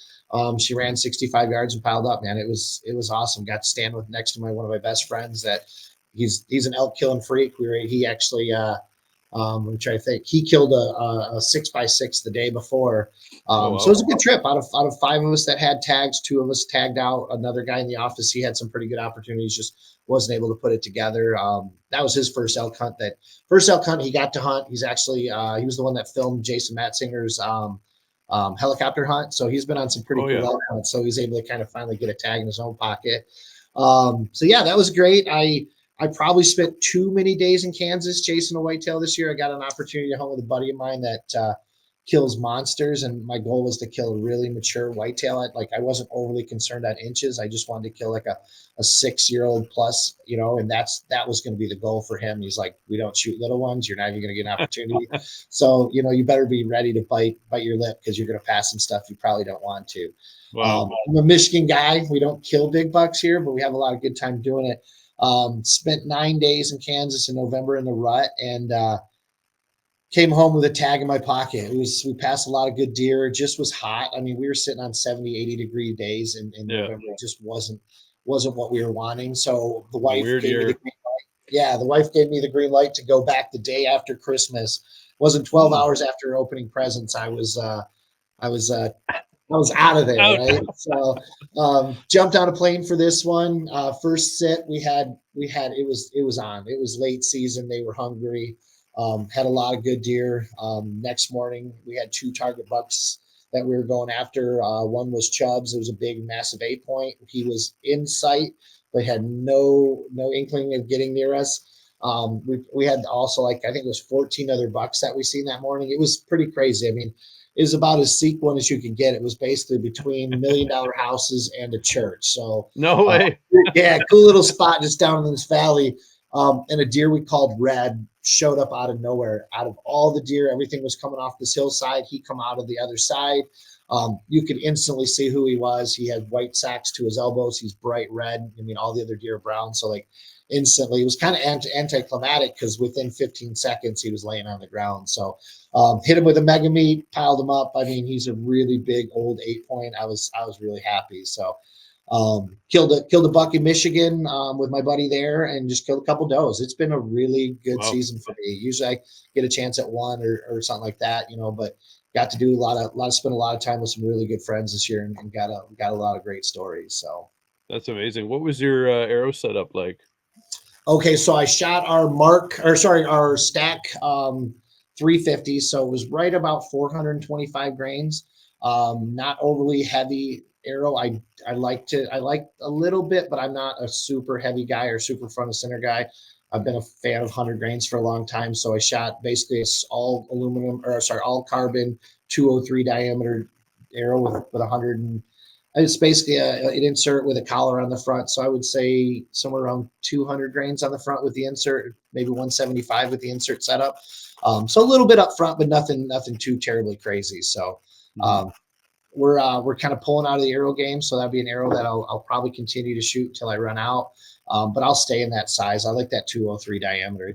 She ran 65 yards and piled up. Man, it was awesome. Got to stand with next to one of my best friends. That he's an elk killing freak. He actually. I'm trying to think. He killed a 6x6 the day before, Oh, wow. so it was a good trip. Out of five of us that had tags, two of us tagged out. Another guy in the office, he had some pretty good opportunities, just wasn't able to put it together. That was his first elk hunt. He got to hunt. He's actually he was the one that filmed Jason Matzinger's helicopter hunt. So he's been on some pretty cool elk hunts. So he's able to kind of finally get a tag in his own pocket. So yeah, that was great. I probably spent too many days in Kansas chasing a whitetail this year. I got an opportunity to hunt with a buddy of mine that kills monsters, and my goal was to kill a really mature whitetail. I wasn't overly concerned on inches. I just wanted to kill like a 6-year-old plus, and that was going to be the goal for him. He's like, we don't shoot little ones. You're not even going to get an opportunity. So, you better be ready to bite your lip, because you're going to pass some stuff you probably don't want to. Wow. I'm a Michigan guy. We don't kill big bucks here, but we have a lot of good time doing it. Spent 9 days in Kansas in November in the rut, and came home with a tag in my pocket. We passed a lot of good deer. It just was hot. I mean, we were sitting on 70, 80-degree days in November. It just wasn't what we were wanting. So the wife gave me the green light. Yeah, the wife gave me the green light to go back the day after Christmas. It wasn't 12 hours after opening presents. I was out of there, right? So jumped on a plane for this one. First sit it was on. It was late season. They were hungry. Had a lot of good deer. Next morning we had 2 target bucks that we were going after. One was Chubbs. It was a big, massive 8-point. He was in sight, but had no inkling of getting near us. We had also, I think it was 14 other bucks that we seen that morning. It was pretty crazy. I mean, it was about as sequent as you could get. It was basically between $1 million houses and a church. So no way. Yeah, cool little spot just down in this valley. And a deer we called Red showed up out of nowhere. Out of all the deer, everything was coming off this hillside. He come out of the other side. You could instantly see who he was. He had white sacks to his elbows. He's bright red. I mean, all the other deer are brown. So instantly, it was kind of anticlimactic, because within 15 seconds he was laying on the ground. So hit him with a mega meat, piled him up. I mean, he's a really big old 8-point. I was really happy. So killed a buck in Michigan with my buddy there, and just killed a couple does. It's been a really good season for me. Usually I get a chance at one or something like that, but got to do spend a lot of time with some really good friends this year, and got a lot of great stories. So that's amazing. What was your arrow setup like? Okay, so I shot our stack 350, so it was right about 425 grains. Not overly heavy arrow. I like a little bit, but I'm not a super heavy guy or super front of center guy. I've been a fan of 100 grains for a long time, so I shot basically all all carbon 203 diameter arrow with 100. It's basically an insert with a collar on the front. So I would say somewhere around 200 grains on the front with the insert, maybe 175 with the insert setup. So a little bit up front, but nothing too terribly crazy. So we're kind of pulling out of the arrow game. So that'd be an arrow that I'll probably continue to shoot until I run out. But I'll stay in that size. I like that 203 diameter.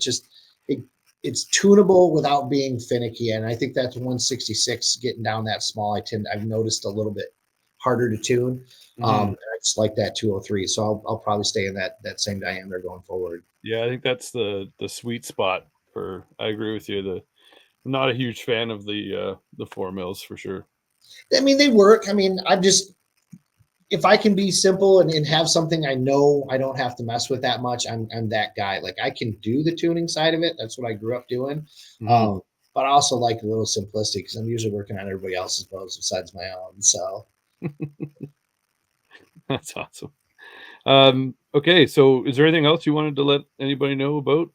It's tunable without being finicky. And I think that's 166 getting down that small. I've noticed a little bit harder to tune. I just like that 203. So I'll probably stay in that same diameter going forward. Yeah, I think that's the sweet spot for. I agree with you. I'm not a huge fan of the 4 mils for sure. I mean, they work. I mean, if I can be simple and have something I know I don't have to mess with that much, I'm that guy. Like, I can do the tuning side of it. That's what I grew up doing. But I also like a little simplicity, because I'm usually working on everybody else's bows besides my own. So that's awesome. Okay, so is there anything else you wanted to let anybody know about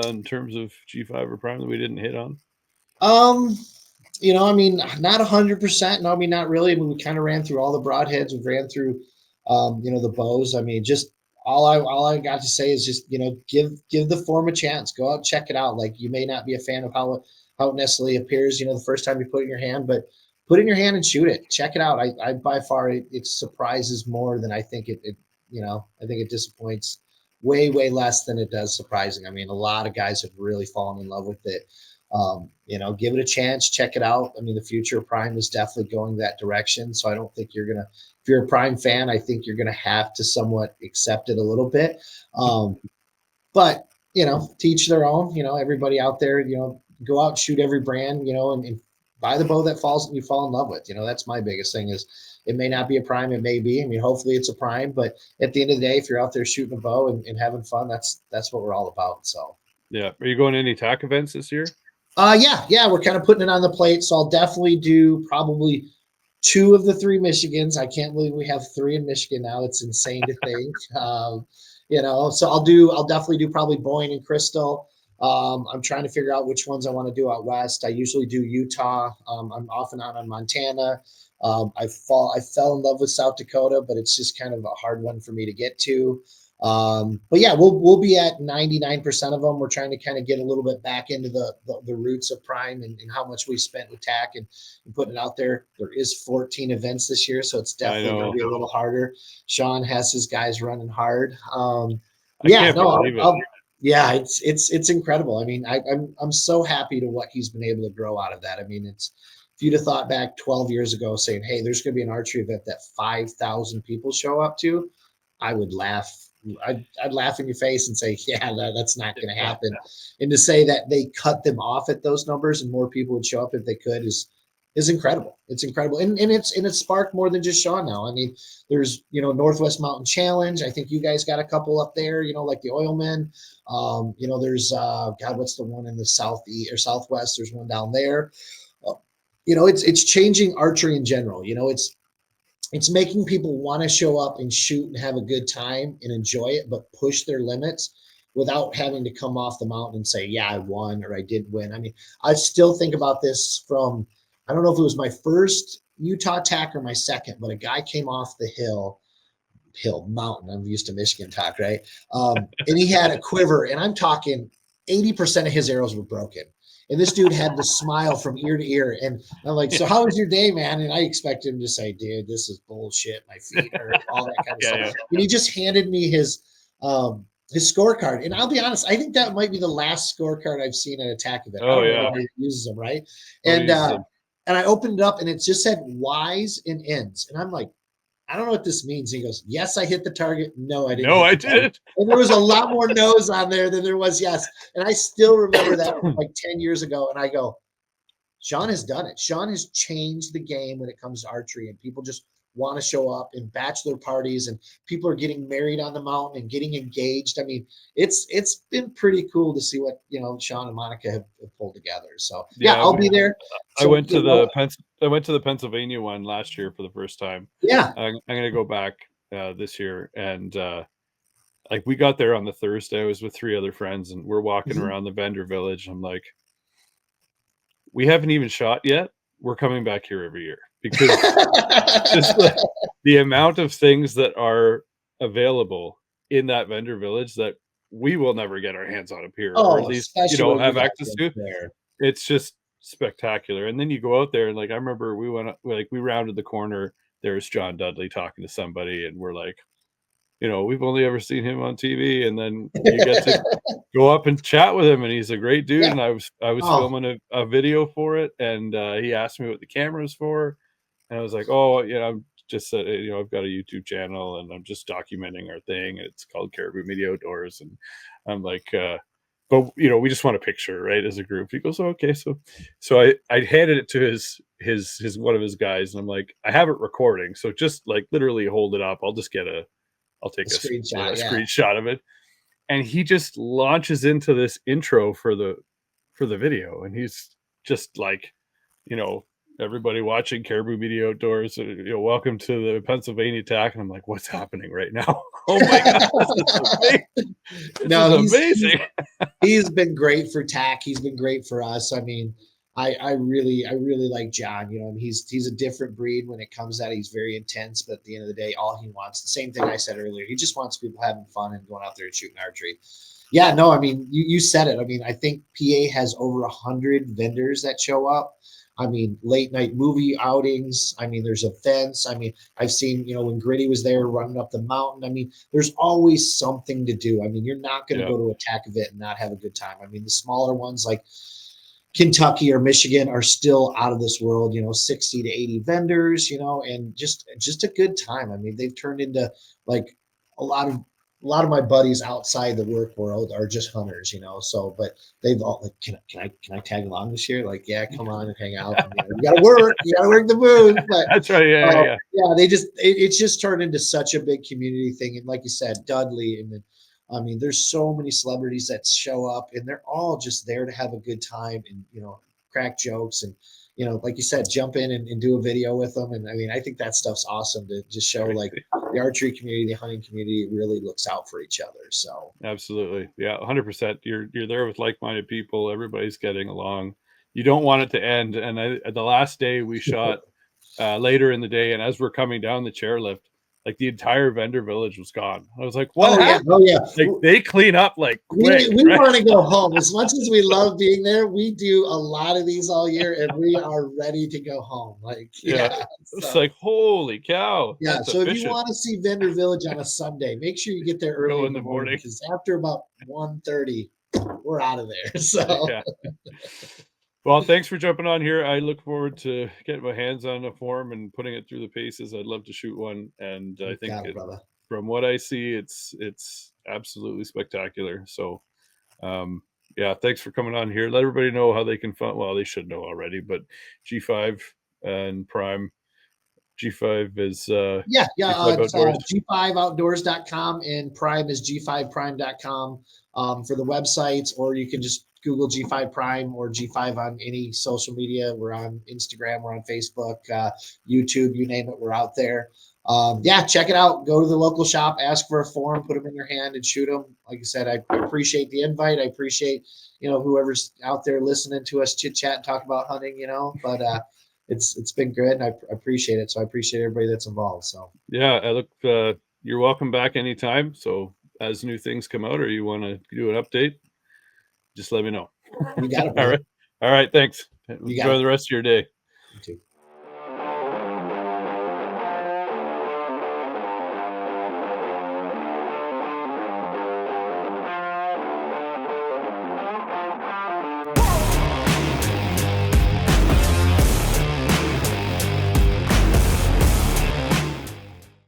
in terms of G5 or Prime that we didn't hit on? Um, I mean, not 100%. No, I mean, not really. I mean, we kind of ran through all the broadheads. We ran through, the bows. I mean, just all I got to say is just give the form a chance. Go out, check it out. Like, you may not be a fan of how it necessarily appears, the first time you put it in your hand, but put it in your hand and shoot it. Check it out. I by far it surprises more than I think it. I think it disappoints way less than it does surprising. I mean, a lot of guys have really fallen in love with it. Give it a chance, check it out. I mean, the future of Prime is definitely going that direction. So I don't think if you're a Prime fan, I think you're gonna have to somewhat accept it a little bit. But teach their own. Everybody out there, go out and shoot every brand, and buy the bow that you fall in love with. That's my biggest thing is it may not be a Prime, it may be. I mean, hopefully it's a Prime, but at the end of the day, if you're out there shooting a bow and having fun, that's what we're all about. So yeah. Are you going to any TAC events this year? Yeah, we're kind of putting it on the plate. So I'll definitely do probably 2 of the 3 Michigans. I can't believe we have 3 in Michigan now. It's insane to think. So I'll definitely do probably Boyne and Crystal. I'm trying to figure out which ones I want to do out west. I usually do Utah. I'm off and on Montana. I fell in love with South Dakota, but it's just kind of a hard one for me to get to. But yeah, we'll be at 99% of them. We're trying to kind of get a little bit back into the roots of Prime and how much we spent with TAC and putting it out there. There is 14 events this year, so it's definitely going to be a little harder. Sean has his guys running hard. Yeah, it's incredible. I mean, I'm so happy to what he's been able to grow out of that. I mean, if you'd have thought back 12 years ago saying, hey, there's going to be an archery event that 5,000 people show up to, I would laugh. I'd laugh in your face and say, yeah, that's not going to happen. And to say that they cut them off at those numbers and more people would show up if they could is incredible. It's incredible. And it's sparked more than just Sean now. I mean, there's, Northwest Mountain Challenge. I think you guys got a couple up there, like the Oilmen. There's, God, what's the one in the southeast or southwest? There's one down there. It's changing archery in general. It's making people want to show up and shoot and have a good time and enjoy it, but push their limits without having to come off the mountain and say, yeah, I won or I did win. I mean, I still think about this from, I don't know if it was my first Utah TAC or my second, but a guy came off the mountain. I'm used to Michigan TAC, right? And he had a quiver, and I'm talking 80% of his arrows were broken. And this dude had to smile from ear to ear. And I'm like, so how was your day, man? And I expected him to say, dude, this is bullshit. My feet hurt, all that kind of stuff. Yeah. And he just handed me his scorecard. And I'll be honest, I think that might be the last scorecard I've seen at a TAC event. Oh, yeah. He uses them, right? And I opened it up, and it just said Y's and N's. And I'm like, I don't know what this means. He goes, yes, I hit the target. No, I didn't. No, I didn't. And there was a lot more no's on there than there was yes. And I still remember that from like 10 years ago. And I go, Sean has done it. Sean has changed the game when it comes to archery, and people just want to show up in bachelor parties, and people are getting married on the mountain and getting engaged. I mean, it's been pretty cool to see what, Sean and Monica have pulled together. So yeah, I'll be there. I went to the Pennsylvania one last year for the first time. Yeah. I'm going to go back this year. And like we got there on the Thursday. I was with 3 other friends, and we're walking around the vendor village. I'm like, we haven't even shot yet. We're coming back here every year because just the amount of things that are available in that vendor village that we will never get our hands on up here, or at least have access to. It's just spectacular. And then you go out there, and like I remember we rounded the corner. There's John Dudley talking to somebody, and we're like, we've only ever seen him on TV, and then you get to go up and chat with him, and he's a great dude. Yeah. And I was filming a video for it, and he asked me what the camera was for, and I was like, I'm just I've got a YouTube channel, and I'm just documenting our thing. It's called Caribou Outdoors, and I'm like, but we just want a picture, right, as a group. He goes, okay, so I handed it to his one of his guys, and I'm like, I have it recording, so just like literally hold it up. I'll take a screenshot of it. And he just launches into this intro for the video. And he's just like, everybody watching Caribou Media Outdoors, welcome to the Pennsylvania TAC. And I'm like, what's happening right now? Oh my God. This is amazing. He's been great for TAC. He's been great for us. I mean, I really like John. You know, and he's a different breed when it comes to that. He's very intense, but at the end of the day, all he wants, the same thing I said earlier, he just wants people having fun and going out there and shooting archery. Yeah, no, I mean, you said it. I mean, I think PA has over 100 vendors that show up. I mean, late night movie outings. I mean, there's events. I mean, I've seen, you know, when Gritty was there running up the mountain. I mean, there's always something to do. I mean, you're not going to Yeah. go to a tack event and not have a good time. I mean, the smaller ones like Kentucky or Michigan are still out of this world, you know, 60 to 80 vendors, you know, and just a good time. I mean, they've turned into like a lot of a lot of my buddies outside the work world are just hunters, you know. So, but they've all like, can I tag along this year? Like, yeah, come on and hang out. And, you know, you gotta work the booth. But That's right. Yeah. yeah, they just it's just turned into such a big community thing. And like you said, Dudley, and then I mean, there's so many celebrities that show up, and they're all just there to have a good time and, you know, crack jokes and, you know, like you said, jump in and do a video with them. And I mean, I think that stuff's awesome to just show like the archery community, the hunting community really looks out for each other. So Absolutely. Yeah, 100%. You're there with like-minded people. Everybody's getting along. You don't want it to end. And the last day we shot later in the day, and as we're coming down the chairlift, like the entire vendor village was gone. I was like, what happened? Oh yeah. Like they clean up like quick. We right? want to go home. As much as we love being there, we do a lot of these all year, and we are ready to go home. Like, yeah. It's So, like, holy cow, yeah. that's So if you efficient. want to see Vendor Village on a Sunday, make sure you get there early Go in the morning, because after about 1:30, we're out of there. So Yeah. Well, thanks for jumping on here. I look forward to getting my hands on a form and putting it through the paces. I'd love to shoot one, and I you think got it, brother. from what I see, it's absolutely spectacular. So, yeah, thanks for coming on here. Let everybody know how they can find. Well, they should know already, but G5 and Prime. G5 is Yeah, G5 it's Outdoors. G5Outdoors.com, and Prime is G5Prime.com for the websites, or you can just Google G5 Prime or G5 on any social media. We're on Instagram, we're on Facebook, YouTube, you name it, we're out there. Yeah, check it out. Go to the local shop, ask for a form, put them in your hand, and shoot them. Like I said, I appreciate the invite. I appreciate, you know, whoever's out there listening to us chit chat and talk about hunting, you know. But it's been good, and I appreciate it. So I appreciate everybody that's involved. So Yeah, I look. You're welcome back anytime. So as new things come out, or you want to do an update, just let me know. you got it, All brother. right. All right. Thanks. You got Enjoy it. the rest of your day.